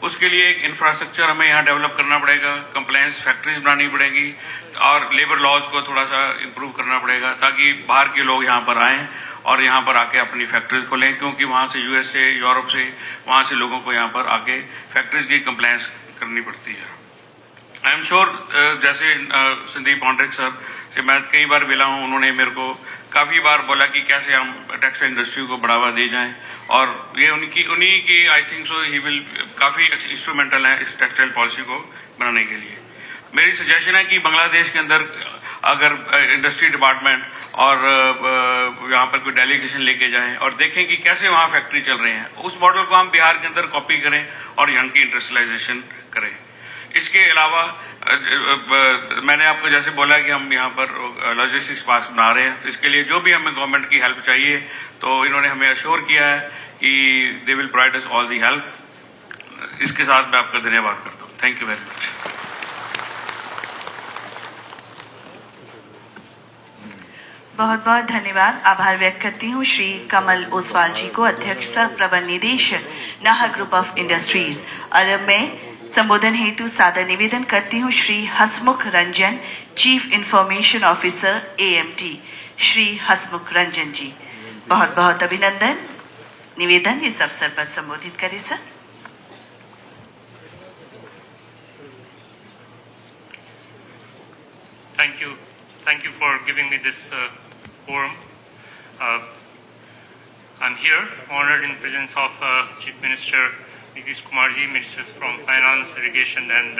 उसके लिए एक इंफ्रास्ट्रक्चर हमें यहाँ डेवलप करना पड़ेगा, कंप्लायंस फैक्ट्रीज बनानी पड़ेगी, और लेबर लॉज को थोड़ा सा इंप्रूव करना पड़ेगा, ताकि बाहर के लोग यहाँ पर आएं और यहाँ पर आके अपनी फैक्ट्रीज को लें, क्योंकि वहां से यूएस से, यूरोप से, वहां से लोगों को यहाँ पर आके फैक्ट्रीज की कंप्लायंस करनी पड़ती है। आई एम श्योर जैसे संदीप पांड्रिक सर से मैं कई बार मिला हूं, उन्होंने मेरे को काफी बार बोला कि कैसे हम टेक्सटाइल इंडस्ट्री को बढ़ावा दे जाएं, और ये उन्हीं की I think so he will काफी इंस्ट्रूमेंटल है इस टेक्सटाइल पॉलिसी को बनाने के लिए। मेरी सजेशन है कि बांग्लादेश के अंदर अगर इंडस्ट्री डिपार्टमेंट और यहाँ पर कोई डेलीगेशन लेके जाएं और देखें कि कैसे वहाँ फैक्ट्री चल रहे हैं, उस मॉडल को हम बिहार के अंदर कॉपी करें और यहाँ की इंडस्ट्रियलाइजेशन करें। इसके अलावा मैंने आपको जैसे बोला कि हम यहाँ पर लॉजिस्टिक्स पार्क बना रहे हैं, इसके लिए जो भी हमें गवर्नमेंट की हेल्प चाहिए तो इन्होंने हमें अश्योर किया है कि they will provide us all the help. इसके साथ मैं आपका धन्यवाद करता हूँ। Thank you very much. बहुत बहुत धन्यवाद। आभार व्यक्त करती हूँ श्री कमल ओसवाल जी को, अध्यक्ष सह प्रबंध निदेशक नाहा ग्रुप ऑफ इंडस्ट्रीज। और अब मैं संबोधन हेतु सादर निवेदन करती हूँ Shri Hasmukh Ranjan, chief information officer AMT। Shri Hasmukh Ranjan ji, बहुत बहुत अभिनंदन। निवेदन इस अवसर पर संबोधित करें sir. Thank you for giving me this forum. I'm here, honored in presence of Chief Minister Nitish Kumar ji, Ministers from Finance, Irrigation and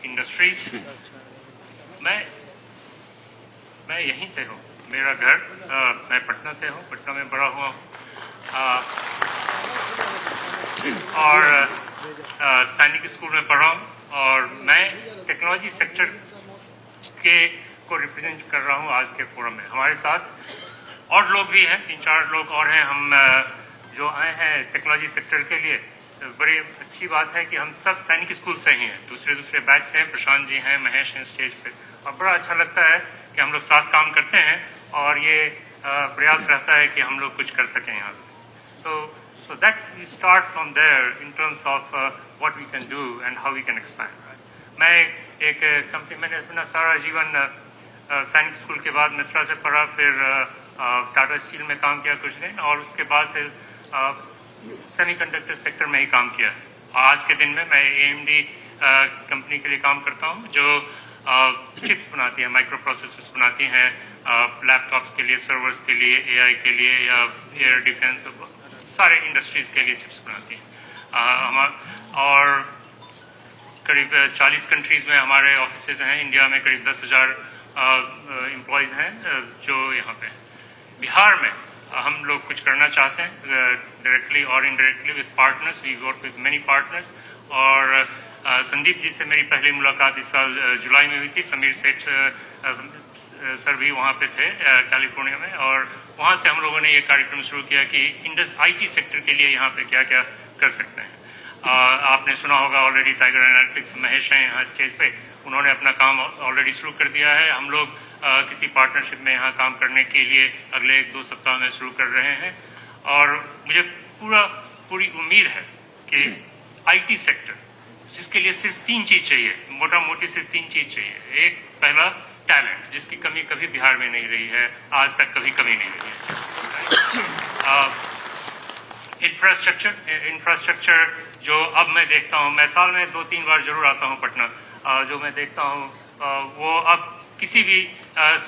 Industries. मैं यहीं से हूँ, मेरा घर मैं पटना से हूँ, पटना में बड़ा हुआ और सैनिक स्कूल में पढ़ा हूँ और मैं टेक्नोलॉजी सेक्टर को रिप्रेजेंट कर रहा हूँ आज के फोरम में। हमारे साथ और लोग भी हैं, 3-4 लोग और हैं। हम जो आए हैं टेक्नोलॉजी सेक्टर के लिए, बड़ी अच्छी बात है कि हम सब सैनिक स्कूल से ही हैं, दूसरे बैच से हैं। प्रशांत जी हैं, महेश हैं स्टेज पे, और बड़ा अच्छा लगता है कि हम लोग साथ काम करते हैं और ये प्रयास रहता है कि हम लोग कुछ कर सकें यहाँ पे। So that we start from there in terms of what we can do and how we can expand. मैं एक कंपनी, मैंने अपना सारा जीवन सैनिक स्कूल के बाद मिस्रा से पढ़ा, फिर टाटा स्टील में काम किया कुछ दिन, और उसके बाद से सेमीकंडक्टर सेक्टर में ही काम किया है। आज के दिन में मैं AMD कंपनी के लिए काम करता हूँ, जो चिप्स बनाती है, माइक्रो प्रोसेसर्स बनाती हैं लैपटॉप्स के लिए, सर्वर्स के लिए, AI के लिए या एयर डिफेंस, सारे इंडस्ट्रीज के लिए चिप्स बनाती हैं। और करीब 40 कंट्रीज में हमारे ऑफिसेज हैं। इंडिया में करीब 10,000 एम्प्लॉयज़ हैं जो यहाँ पे हैं। बिहार में हम लोग कुछ करना चाहते हैं डायरेक्टली और indirectly with partners. We work with many partners. और संदीप जी से मेरी पहली मुलाकात इस साल जुलाई में हुई थी। समीर सेठ सर भी वहाँ पे थे कैलिफोर्निया में, और वहाँ से हम लोगों ने ये कार्यक्रम शुरू किया कि IT सेक्टर के लिए यहाँ पे क्या क्या कर सकते हैं। आपने सुना होगा ऑलरेडी, टाइगर एनालिटिक्स महेश हैं यहाँ स्टेज पे, उन्होंने अपना काम ऑलरेडी शुरू कर दिया है। हम लोग किसी पार्टनरशिप में यहाँ काम करने के लिए अगले 1-2 सप्ताह में शुरू कर रहे हैं। और मुझे पूरी उम्मीद है कि IT सेक्टर, जिसके लिए सिर्फ 3 चीज़ चाहिए, मोटा मोटी सिर्फ 3 चीज़ चाहिए। एक, पहला टैलेंट, जिसकी कमी कभी बिहार में नहीं रही है, आज तक कभी कमी नहीं रही है। इंफ्रास्ट्रक्चर जो अब मैं देखता हूँ, मैं साल में 2-3 बार जरूर आता हूँ पटना, जो मैं देखता हूँ वो अब किसी भी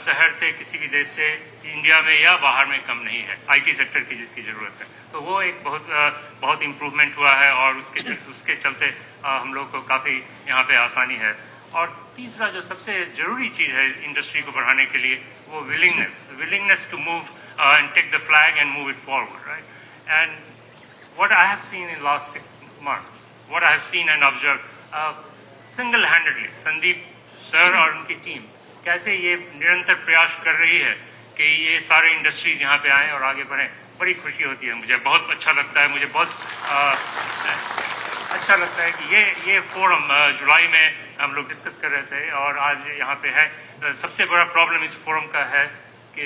शहर से, किसी भी देश से, इंडिया में या बाहर में कम नहीं है IT सेक्टर की जिसकी ज़रूरत है। तो वो एक बहुत इम्प्रूवमेंट हुआ है और उसके चलते हम लोग को काफ़ी यहाँ पे आसानी है। और तीसरा जो सबसे ज़रूरी चीज़ है इंडस्ट्री को बढ़ाने के लिए, वो willingness to move and take the flag and move it forward, right. And what I have seen in last 6 months, what I have seen and observed, single-handedly, Sandeep sir और उनकी टीम कैसे ये निरंतर प्रयास कर रही है कि ये सारे इंडस्ट्रीज यहाँ पे आएँ और आगे बढ़ें। बड़ी खुशी होती है मुझे, बहुत अच्छा लगता है। मुझे बहुत अच्छा लगता है कि ये फोरम जुलाई में हम लोग डिस्कस कर रहे थे और आज यहाँ पे है। सबसे बड़ा प्रॉब्लम इस फोरम का है कि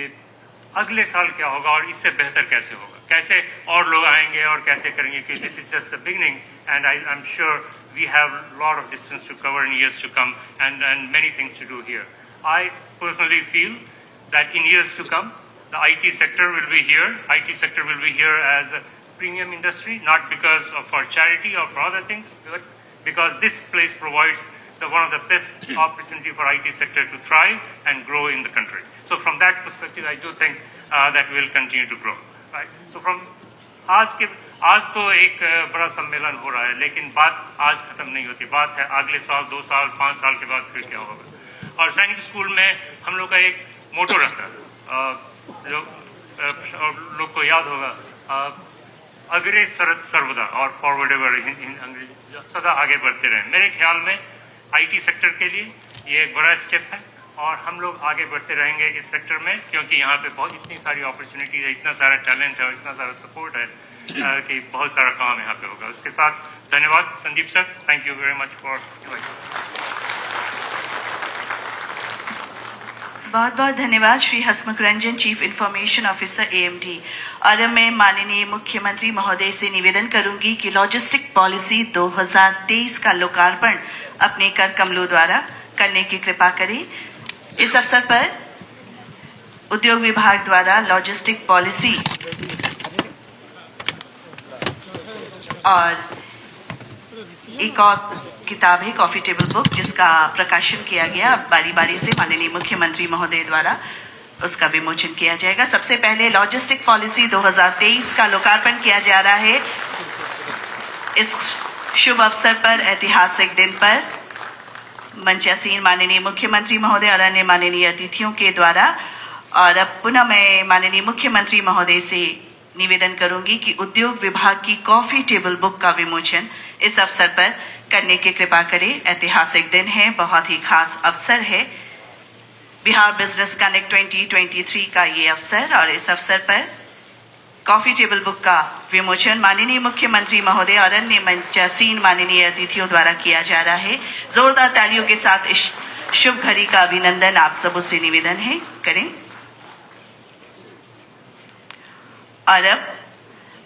अगले साल क्या होगा और इससे बेहतर कैसे होगा, कैसे और लोग आएंगे और कैसे करेंगे, क्योंकि this is just the beginning and I am sure we have lot of distance to cover in years to come and many things to do here. I personally feel that in years to come the IT sector will be here. IT sector will be here as a premium industry, not because of for charity or for other things, but because this place provides one of the best opportunity for IT sector to thrive and grow in the country. So from that perspective, I do think that we will continue to grow. Right? So from आज तो एक बड़ा सम्मेलन हो रहा है, लेकिन बात आज खत्म नहीं होती। बात है अगले साल, 2 साल, 5 साल के बाद फिर क्या होगा। और सैनिक स्कूल में हम लोग का एक मोटो रहता है, जो लोग को याद होगा, अग्रे सरद सर्वदा और फॉरवर्ड एवर, अंग्रेजी, सदा आगे बढ़ते रहें। मेरे ख्याल में IT सेक्टर के लिए ये एक बड़ा स्टेप है और हम लोग आगे बढ़ते रहेंगे इस सेक्टर में, क्योंकि यहाँ पे इतनी सारी अपॉर्चुनिटीज है, इतना सारा टैलेंट है और इतना सारा सपोर्ट है कि बहुत सारा काम यहाँ पे होगा। उसके साथ धन्यवाद Sandeep sir, thank you very much for inviting. बहुत बहुत धन्यवाद Shri Hasmukh Ranjan, chief information officer AMD। और अब मैं माननीय मुख्यमंत्री महोदय से निवेदन करूंगी कि लॉजिस्टिक पॉलिसी 2023 का लोकार्पण अपने कर कमलों द्वारा करने की कृपा करें। इस अवसर पर उद्योग विभाग द्वारा लॉजिस्टिक पॉलिसी और एक और किताब है कॉफी टेबल बुक, जिसका प्रकाशन किया गया। बारी बारी से माननीय मुख्यमंत्री महोदय द्वारा उसका विमोचन किया जाएगा। सबसे पहले लॉजिस्टिक पॉलिसी 2023 का लोकार्पण किया जा रहा है। इस शुभ अवसर पर, ऐतिहासिक दिन पर मंचासीन माननीय मुख्यमंत्री महोदय और अन्य माननीय अतिथियों के द्वारा, और अब पुनः मैं माननीय मुख्यमंत्री महोदय से निवेदन करूंगी कि उद्योग विभाग की कॉफी टेबल बुक का विमोचन इस अवसर पर करने की कृपा करें। ऐतिहासिक दिन है, बहुत ही खास अवसर है, बिहार बिजनेस कनेक्ट 2023 का ये अवसर, और इस अवसर पर कॉफी टेबल बुक का विमोचन माननीय मुख्यमंत्री महोदय और अन्य मंचासीन माननीय अतिथियों द्वारा किया जा रहा है। जोरदार तालियों के साथ इस शुभ घड़ी का अभिनंदन आप सबों से निवेदन है करें। और अब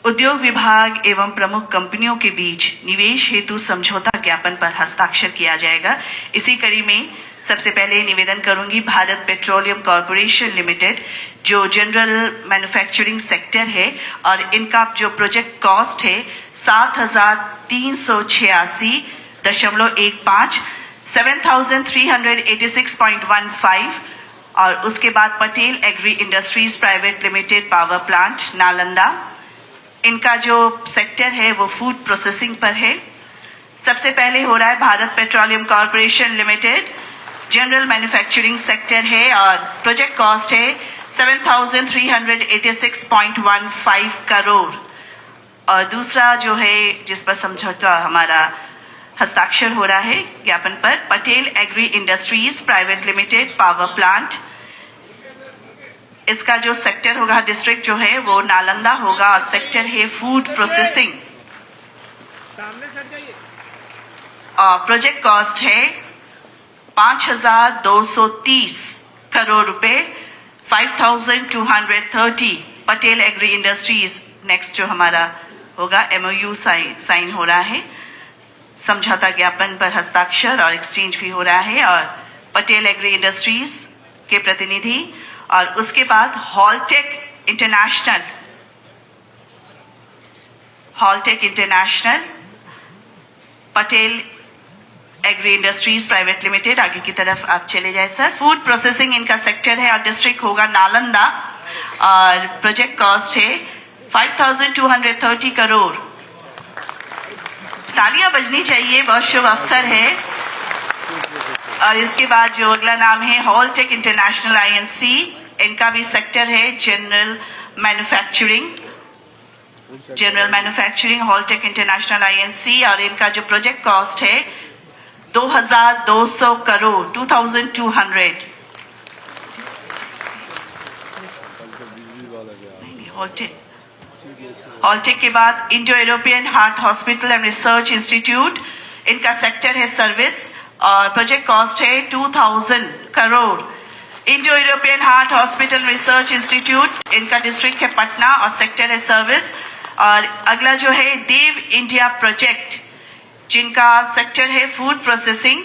उद्योग विभाग एवं प्रमुख कंपनियों के बीच निवेश हेतु समझौता ज्ञापन पर हस्ताक्षर किया जाएगा। इसी कड़ी में सबसे पहले निवेदन करूंगी भारत पेट्रोलियम कॉर्पोरेशन लिमिटेड, जो जनरल मैन्युफैक्चरिंग सेक्टर है, और इनका जो प्रोजेक्ट कॉस्ट है 7,386.15 7,386.15, और उसके बाद Patel agri industries private limited power plant Nalanda, इनका जो सेक्टर है वो फूड प्रोसेसिंग पर है। सबसे पहले हो रहा है Bharat petroleum corporation limited, general manufacturing sector है, और प्रोजेक्ट कॉस्ट है 7,386.15 करोड़। और दूसरा जो है जिस पर समझौता हमारा हस्ताक्षर हो रहा है ज्ञापन पर, Patel agri industries private limited power plant, इसका जो सेक्टर होगा, डिस्ट्रिक्ट जो है वो नालंदा होगा, और सेक्टर है फूड प्रोसेसिंग, और प्रोजेक्ट कॉस्ट है 5,230 करोड़ रुपए, 5,230। पटेल एग्री इंडस्ट्रीज नेक्स्ट जो हमारा होगा, MOU साइन हो रहा है, समझौता ज्ञापन पर हस्ताक्षर और एक्सचेंज भी हो रहा है, और पटेल एग्री इंडस्ट्रीज के प्रतिनिधि, और उसके बाद Holtec international, Patel agri industries private limited, आगे की तरफ आप चले जाए सर। फूड प्रोसेसिंग इनका सेक्टर है, और डिस्ट्रिक्ट होगा नालंदा, और प्रोजेक्ट कॉस्ट है 5,230 करोड़। तालियां बजनी चाहिए, बहुत शुभ अवसर है। और इसके बाद जो अगला नाम है हॉलटेक इंटरनेशनल INC, इनका भी सेक्टर है जनरल मैन्युफैक्चरिंग हॉलटेक इंटरनेशनल INC, और इनका जो प्रोजेक्ट कॉस्ट है 2,200 करोड़, 2,200। हॉलटेक के बाद Indo European heart hospital and research institute, इनका सेक्टर है सर्विस, और प्रोजेक्ट कॉस्ट है 2,000 crore. Indo European heart hospital research institute, इनका डिस्ट्रिक्ट है पटना, और सेक्टर है सर्विस। और अगला जो है देव इंडिया प्रोजेक्ट, जिनका सेक्टर है food processing,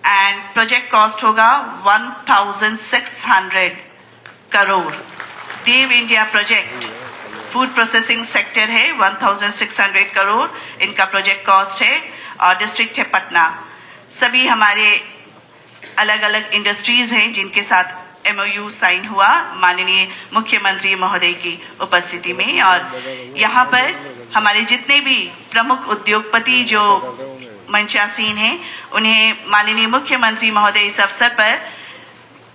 and project cost होगा 1,600 crore. Dev India project food processing sector है 1,600 करोड़, इनका प्रोजेक्ट कॉस्ट है, और डिस्ट्रिक्ट है पटना। सभी हमारे अलग अलग इंडस्ट्रीज हैं जिनके साथ MOU साइन हुआ माननीय मुख्यमंत्री महोदय की उपस्थिति में, और यहाँ पर हमारे जितने भी प्रमुख उद्योगपति जो मंचासीन हैं, उन्हें माननीय मुख्यमंत्री महोदय इस अवसर पर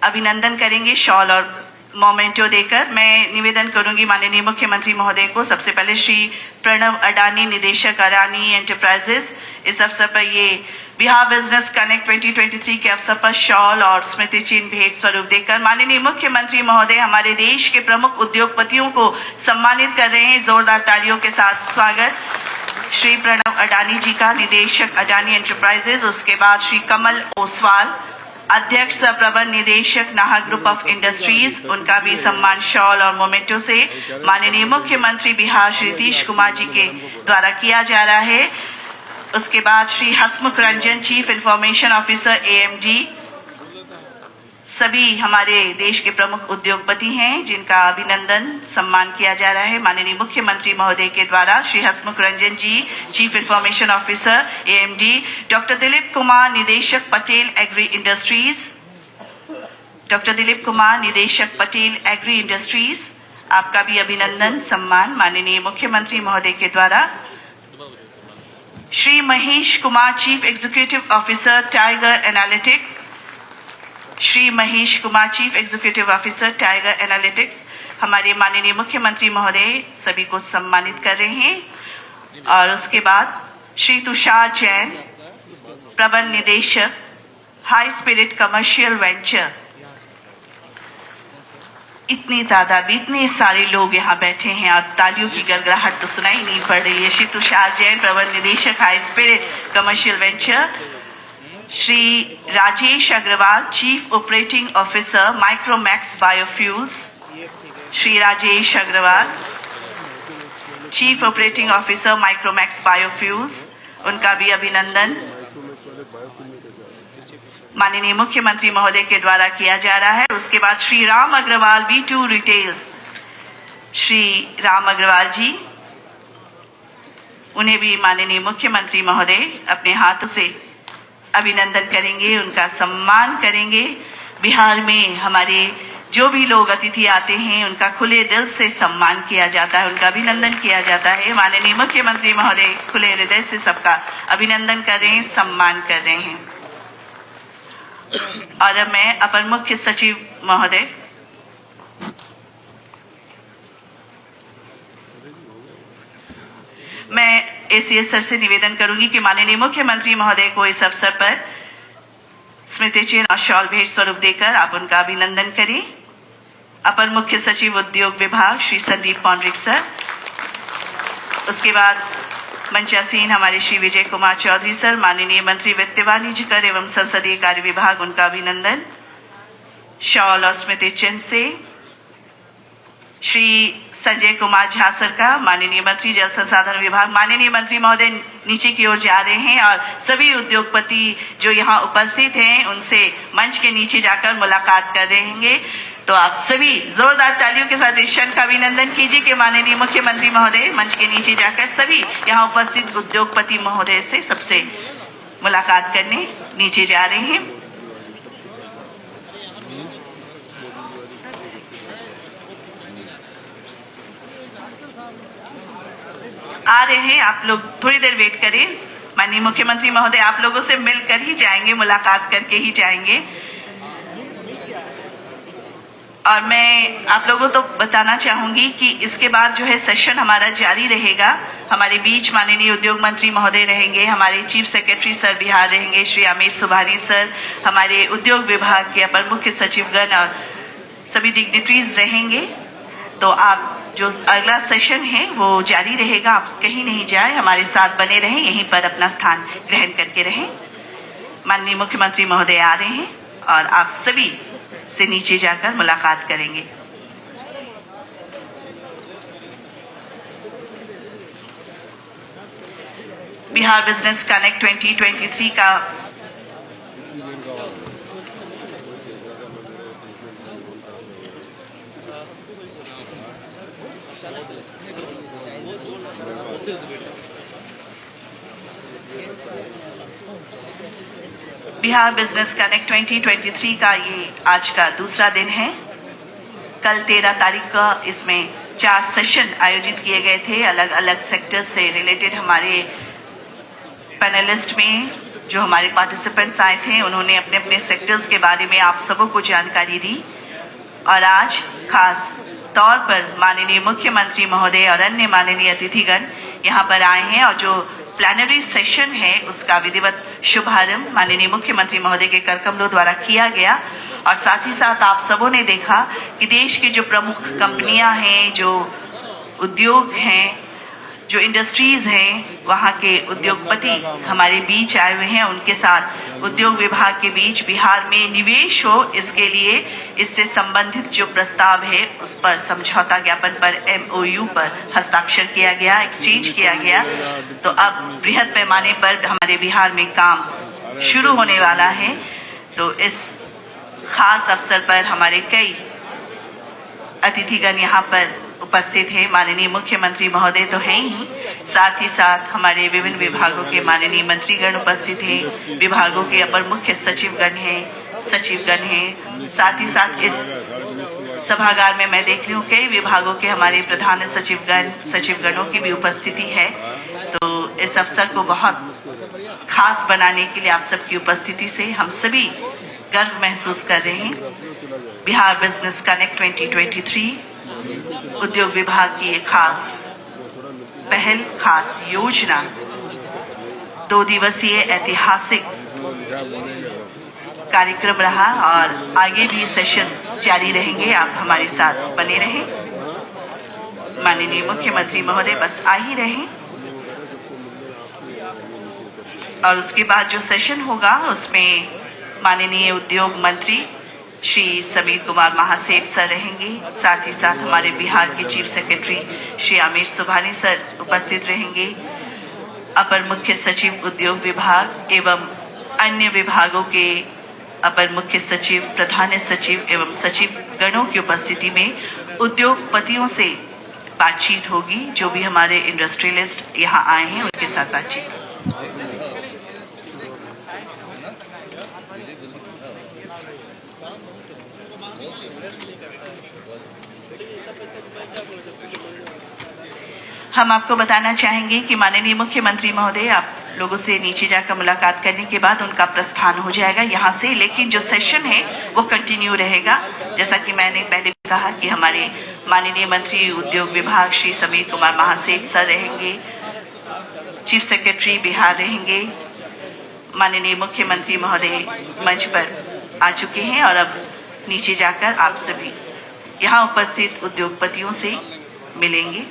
अभिनंदन करेंगे शॉल और मोमेंटो देकर। मैं निवेदन करूंगी माननीय मुख्यमंत्री महोदय को, सबसे पहले श्री प्रणव अडानी, निदेशक अडानी एंटरप्राइजेस, इस अवसर पर ये बिहार बिजनेस कनेक्ट 2023 के अवसर पर शॉल और स्मृति चिन्ह भेंट स्वरूप देकर माननीय मुख्यमंत्री महोदय हमारे देश के प्रमुख उद्योगपतियों को सम्मानित कर रहे हैं। जोरदार तालियों के साथ स्वागत श्री प्रणव अडानी जी का, निदेशक अडानी एंटरप्राइजेस। उसके बाद श्री कमल ओसवाल, अध्यक्ष प्रबंध निदेशक नाहर ग्रुप ऑफ इंडस्ट्रीज, उनका भी सम्मान शॉल और मोमेंटो से माननीय मुख्यमंत्री बिहार श्री नीतीश कुमार जी के द्वारा किया जा रहा है। उसके बाद Shri Hasmukh Ranjan, chief information officer AMD, सभी हमारे देश के प्रमुख उद्योगपति हैं जिनका अभिनंदन सम्मान किया जा रहा है माननीय मुख्यमंत्री महोदय के द्वारा। Shri Hasmukh Ranjan ji, chief information officer AMD, doctor Dilip Kumar, निदेशक Patel agri industries, doctor Dilip Kumar, निदेशक पटेल एग्री इंडस्ट्रीज, आपका भी अभिनंदन सम्मान माननीय मुख्यमंत्री महोदय के द्वारा। Shri Mahesh Kumar, chief executive officer tiger analytics, Shri Mahesh Kumar, chief executive officer tiger analytics, हमारे माननीय मुख्यमंत्री महोदय सभी को सम्मानित कर रहे हैं। और उसके बाद श्री तुषार जैन, प्रबंध निदेशक हाई स्पिरिट कमर्शियल वेंचर। इतनी तादाद में इतने सारे लोग यहाँ बैठे हैं और तालियों की गड़गड़ाहट तो सुनाई नहीं पड़ रही है। श्री तुषार जैन, प्रबंध निदेशक high spirit commercial venture. Shri Rajesh Agarwal, chief operating officer Micromax biofuels, Shri Rajesh Agarwal, chief operating officer Micromax biofuels, उनका भी अभिनंदन माननीय मुख्यमंत्री महोदय के द्वारा किया जा रहा है। उसके बाद श्री राम अग्रवाल, V2 रिटेल्स, श्री राम अग्रवाल जी, उन्हें भी माननीय मुख्यमंत्री महोदय अपने हाथों से अभिनंदन करेंगे, उनका सम्मान करेंगे। बिहार में हमारे जो भी लोग अतिथि आते हैं उनका खुले दिल से सम्मान किया जाता है, उनका अभिनंदन किया जाता है। माननीय मुख्यमंत्री महोदय खुले हृदय से सबका अभिनंदन कर रहे हैं, सम्मान कर रहे हैं। और अब मैं अपर मुख्य सचिव महोदय मैं ACS सर से निवेदन करूंगी कि माननीय मुख्यमंत्री महोदय को इस अवसर पर स्मृति चिन्ह और शॉल भेंट स्वरूप देकर आप उनका अभिनंदन करें। अपर मुख्य सचिव उद्योग विभाग श्री संदीप पौंडरिक सर, उसके बाद मंचासीन हमारे श्री विजय कुमार चौधरी सर, माननीय मंत्री वित्त वाणिज्य कर एवं संसदीय कार्य विभाग, उनका अभिनंदन शॉल और स्मृति चिन्ह से। श्री संजय कुमार झा सर का, माननीय मंत्री जल संसाधन विभाग, माननीय मंत्री महोदय नीचे की ओर जा रहे हैं और सभी उद्योगपति जो यहाँ उपस्थित हैं उनसे मंच के नीचे जाकर मुलाकात कर रहेंगे। तो आप सभी जोरदार तालियों के साथ इस क्षण का अभिनंदन कीजिए कि माननीय मुख्यमंत्री महोदय मंच के नीचे जाकर सभी यहाँ उपस्थित उद्योगपति महोदय से सबसे मुलाकात करने नीचे जा रहे हैं। आ रहे हैं, आप लोग थोड़ी देर वेट करें। माननीय मुख्यमंत्री महोदय आप लोगों से मिलकर ही जाएंगे, मुलाकात करके ही जाएंगे। और मैं आप लोगों को बताना चाहूंगी कि इसके बाद जो है सेशन हमारा जारी रहेगा। हमारे बीच माननीय उद्योग मंत्री महोदय रहेंगे, हमारे चीफ सेक्रेटरी सर बिहार रहेंगे, श्री अमित सुभानी सर, हमारे उद्योग विभाग के अपर मुख्य सचिवगण और सभी डिग्निटरीज रहेंगे। तो आप जो अगला सेशन है वो जारी रहेगा, आप कहीं नहीं जाए, हमारे साथ बने रहें, यहीं पर अपना स्थान ग्रहण करके रहें। माननीय मुख्यमंत्री महोदय आ रहे हैं और आप सभी से नीचे जाकर मुलाकात करेंगे। बिहार बिजनेस कनेक्ट 2023 का बिहार बिजनेस कनेक्ट 2023 का ये आज का दूसरा दिन है। कल 13 तारीख का इसमें 4 सेशन आयोजित किए गए थे। अलग अलग सेक्टर से रिलेटेड हमारे पैनलिस्ट में जो हमारे पार्टिसिपेंट्स आए थे उन्होंने अपने अपने सेक्टर्स के बारे में आप सबों को जानकारी दी। और आज खास तौर पर माननीय मुख्यमंत्री महोदय और अन्य माननीय अतिथिगण यहाँ पर आए हैं और जो प्लानरी सेशन है उसका विधिवत शुभारंभ माननीय मुख्यमंत्री महोदय के करकमलों द्वारा किया गया। और साथ ही साथ आप सबों ने देखा कि देश की जो प्रमुख कंपनियां हैं, जो उद्योग हैं, जो इंडस्ट्रीज हैं, वहाँ के उद्योगपति हमारे बीच आए हुए हैं। उनके साथ उद्योग विभाग के बीच बिहार में निवेश हो, इसके लिए इससे संबंधित जो प्रस्ताव है उस पर समझौता ज्ञापन पर MOU पर हस्ताक्षर किया गया, एक्सचेंज किया गया। तो अब बृहद पैमाने पर हमारे बिहार में काम शुरू होने वाला है। तो इस खास अवसर पर हमारे कई अतिथिगण यहाँ पर उपस्थित है। माननीय मुख्यमंत्री महोदय तो हैं ही, साथ ही साथ हमारे विभिन्न विभागों के माननीय मंत्रीगण उपस्थित हैं, विभागों के अपर मुख्य सचिवगण हैं, सचिवगण हैं। साथ ही साथ इस सभागार में मैं देख रही हूँ कई विभागों के हमारे प्रधान सचिवगणों की भी उपस्थिति है। तो इस अवसर को बहुत खास बनाने के लिए आप सबकी उपस्थिति से हम सभी गर्व महसूस कर रहे हैं। बिहार बिजनेस कनेक्ट 2023 उद्योग विभाग की एक खास पहल, खास योजना, 2 दिवसीय ऐतिहासिक कार्यक्रम रहा और आगे भी सेशन जारी रहेंगे। आप हमारे साथ बने रहें। माननीय मुख्यमंत्री महोदय बस आ ही रहें और उसके बाद जो सेशन होगा उसमें माननीय उद्योग मंत्री श्री समीर कुमार महासेठ सर रहेंगे। साथ ही साथ हमारे बिहार के chief secretary Shri Aamir Subhani sir उपस्थित रहेंगे। अपर मुख्य सचिव उद्योग विभाग एवं अन्य विभागों के अपर मुख्य सचिव, प्रधान सचिव एवं सचिव गणों की उपस्थिति में उद्योगपतियों से बातचीत होगी। जो भी हमारे इंडस्ट्रियलिस्ट यहाँ आए हैं उनके साथ बातचीत। हम आपको बताना चाहेंगे कि माननीय मुख्यमंत्री महोदय आप लोगों से नीचे जाकर मुलाकात करने के बाद उनका प्रस्थान हो जाएगा यहाँ से, लेकिन जो सेशन है वो कंटिन्यू रहेगा। जैसा कि मैंने पहले भी कहा कि हमारे माननीय मंत्री उद्योग विभाग श्री समीर कुमार महासेठ सर रहेंगे, चीफ सेक्रेटरी बिहार रहेंगे। माननीय मुख्यमंत्री महोदय मंच पर आ चुके हैं और अब नीचे जाकर आप सभी यहाँ उपस्थित उद्योगपतियों से मिलेंगे।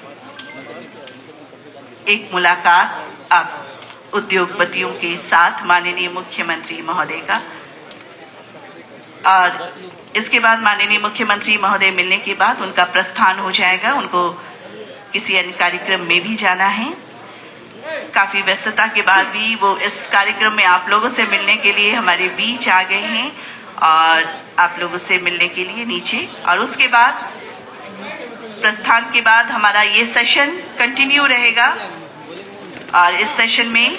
एक मुलाकात आप उद्योगपतियों के साथ माननीय मुख्यमंत्री महोदय का, और इसके बाद माननीय मुख्यमंत्री महोदय मिलने के बाद उनका प्रस्थान हो जाएगा। उनको किसी अन्य कार्यक्रम में भी जाना है। काफी व्यस्तता के बाद भी वो इस कार्यक्रम में आप लोगों से मिलने के लिए हमारे बीच आ गए हैं और आप लोगों से मिलने के लिए नीचे। और उसके बाद प्रस्थान के बाद हमारा ये सेशन कंटिन्यू रहेगा और इस सेशन में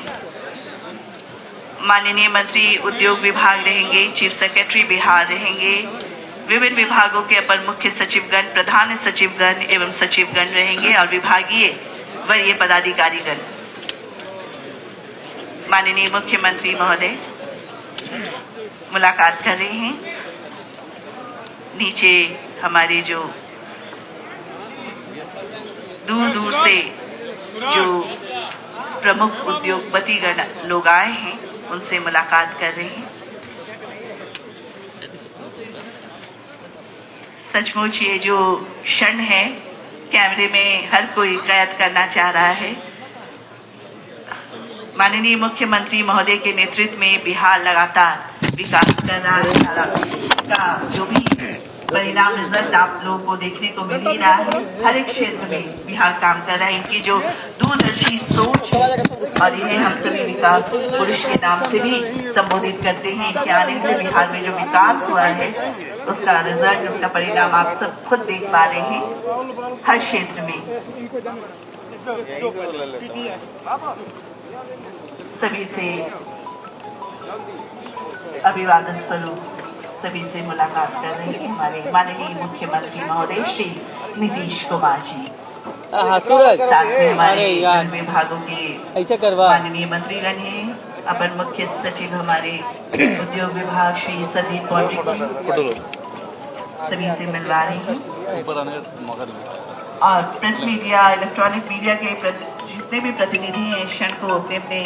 माननीय मंत्री उद्योग विभाग रहेंगे, चीफ सेक्रेटरी बिहार रहेंगे, विभिन्न विभागों के अपर मुख्य सचिवगण, प्रधान सचिवगण एवं सचिवगण रहेंगे और विभागीय वरीय पदाधिकारीगण। माननीय मुख्यमंत्री महोदय मुलाकात कर रहे हैं। नीचे हमारे जो दूर दूर से जो प्रमुख उद्योगपतिगण लोग आए हैं उनसे मुलाकात कर रहे हैं। सचमुच ये जो क्षण है कैमरे में हर कोई कैद करना चाह रहा है। माननीय मुख्यमंत्री महोदय के नेतृत्व में बिहार लगातार विकास कर रहा है। इसका जो भी परिणाम रिजल्ट आप लोगों को देखने को मिल ही रहा है। हर एक क्षेत्र में बिहार काम कर रहा है। इनकी जो दूरदर्शी सोच है और इन्हें हम सभी विकास पुरुष के नाम से भी संबोधित करते हैं। इनके आने से बिहार में जो विकास हुआ है उसका रिजल्ट, उसका परिणाम आप सब खुद देख पा रहे हैं। हर क्षेत्र में सभी से अभिवादन स्वरूप सभी से मुलाकात कर रहे हैं हमारे माननीय मुख्यमंत्री महोदय श्री नीतीश कुमार जी। साथ में हमारे विभागों के माननीय मंत्रीगण हैं, अपर मुख्य सचिव हमारे उद्योग विभाग श्री संदीप पौंड्रिक जी सभी से मिलवा रहे हैं और प्रेस मीडिया, इलेक्ट्रॉनिक मीडिया के जितने भी प्रतिनिधि हैं इस क्षण को अपने अपने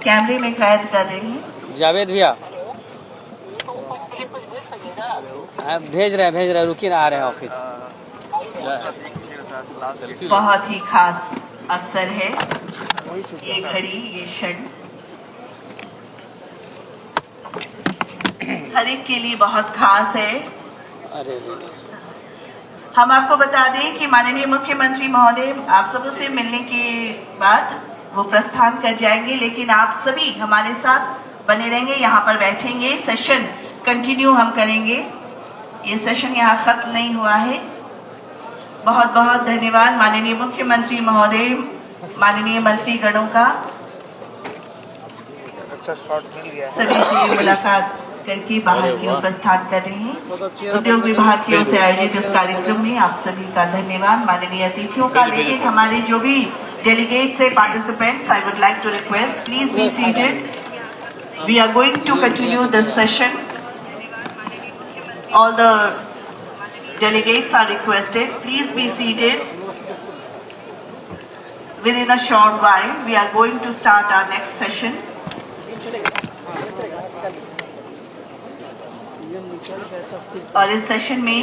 कैमरे में कैद कर रहे हैं। जावेद भैया भेज रहे रुकिए ना, आ रहे हैं ऑफिस। बहुत ही खास अवसर है, ये घड़ी, ये क्षण हर एक के लिए बहुत खास है। अरे हम आपको बता दें कि माननीय मुख्यमंत्री महोदय आप सबों से मिलने के बाद वो प्रस्थान कर जाएंगे, लेकिन आप सभी हमारे साथ बने रहेंगे, यहाँ पर बैठेंगे, सेशन कंटिन्यू हम करेंगे। ये सेशन यहाँ खत्म नहीं हुआ है। बहुत बहुत धन्यवाद माननीय मुख्यमंत्री महोदय, माननीय मंत्रीगणों का सभी से मुलाकात करके बाहर की ओर प्रस्थान कर रहे हैं। उद्योग विभाग की ओर से आयोजित इस कार्यक्रम में आप सभी का धन्यवाद, माननीय अतिथियों का। लेकिन हमारे जो भी डेलीगेट्स है, participants, I would like to request please be seated. We are going to continue this session. All the delegates are requested, please be seated. Within a short while, we are going to start our next session. और इस session में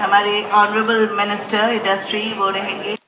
हमारे honourable minister industry वो रहेंगे।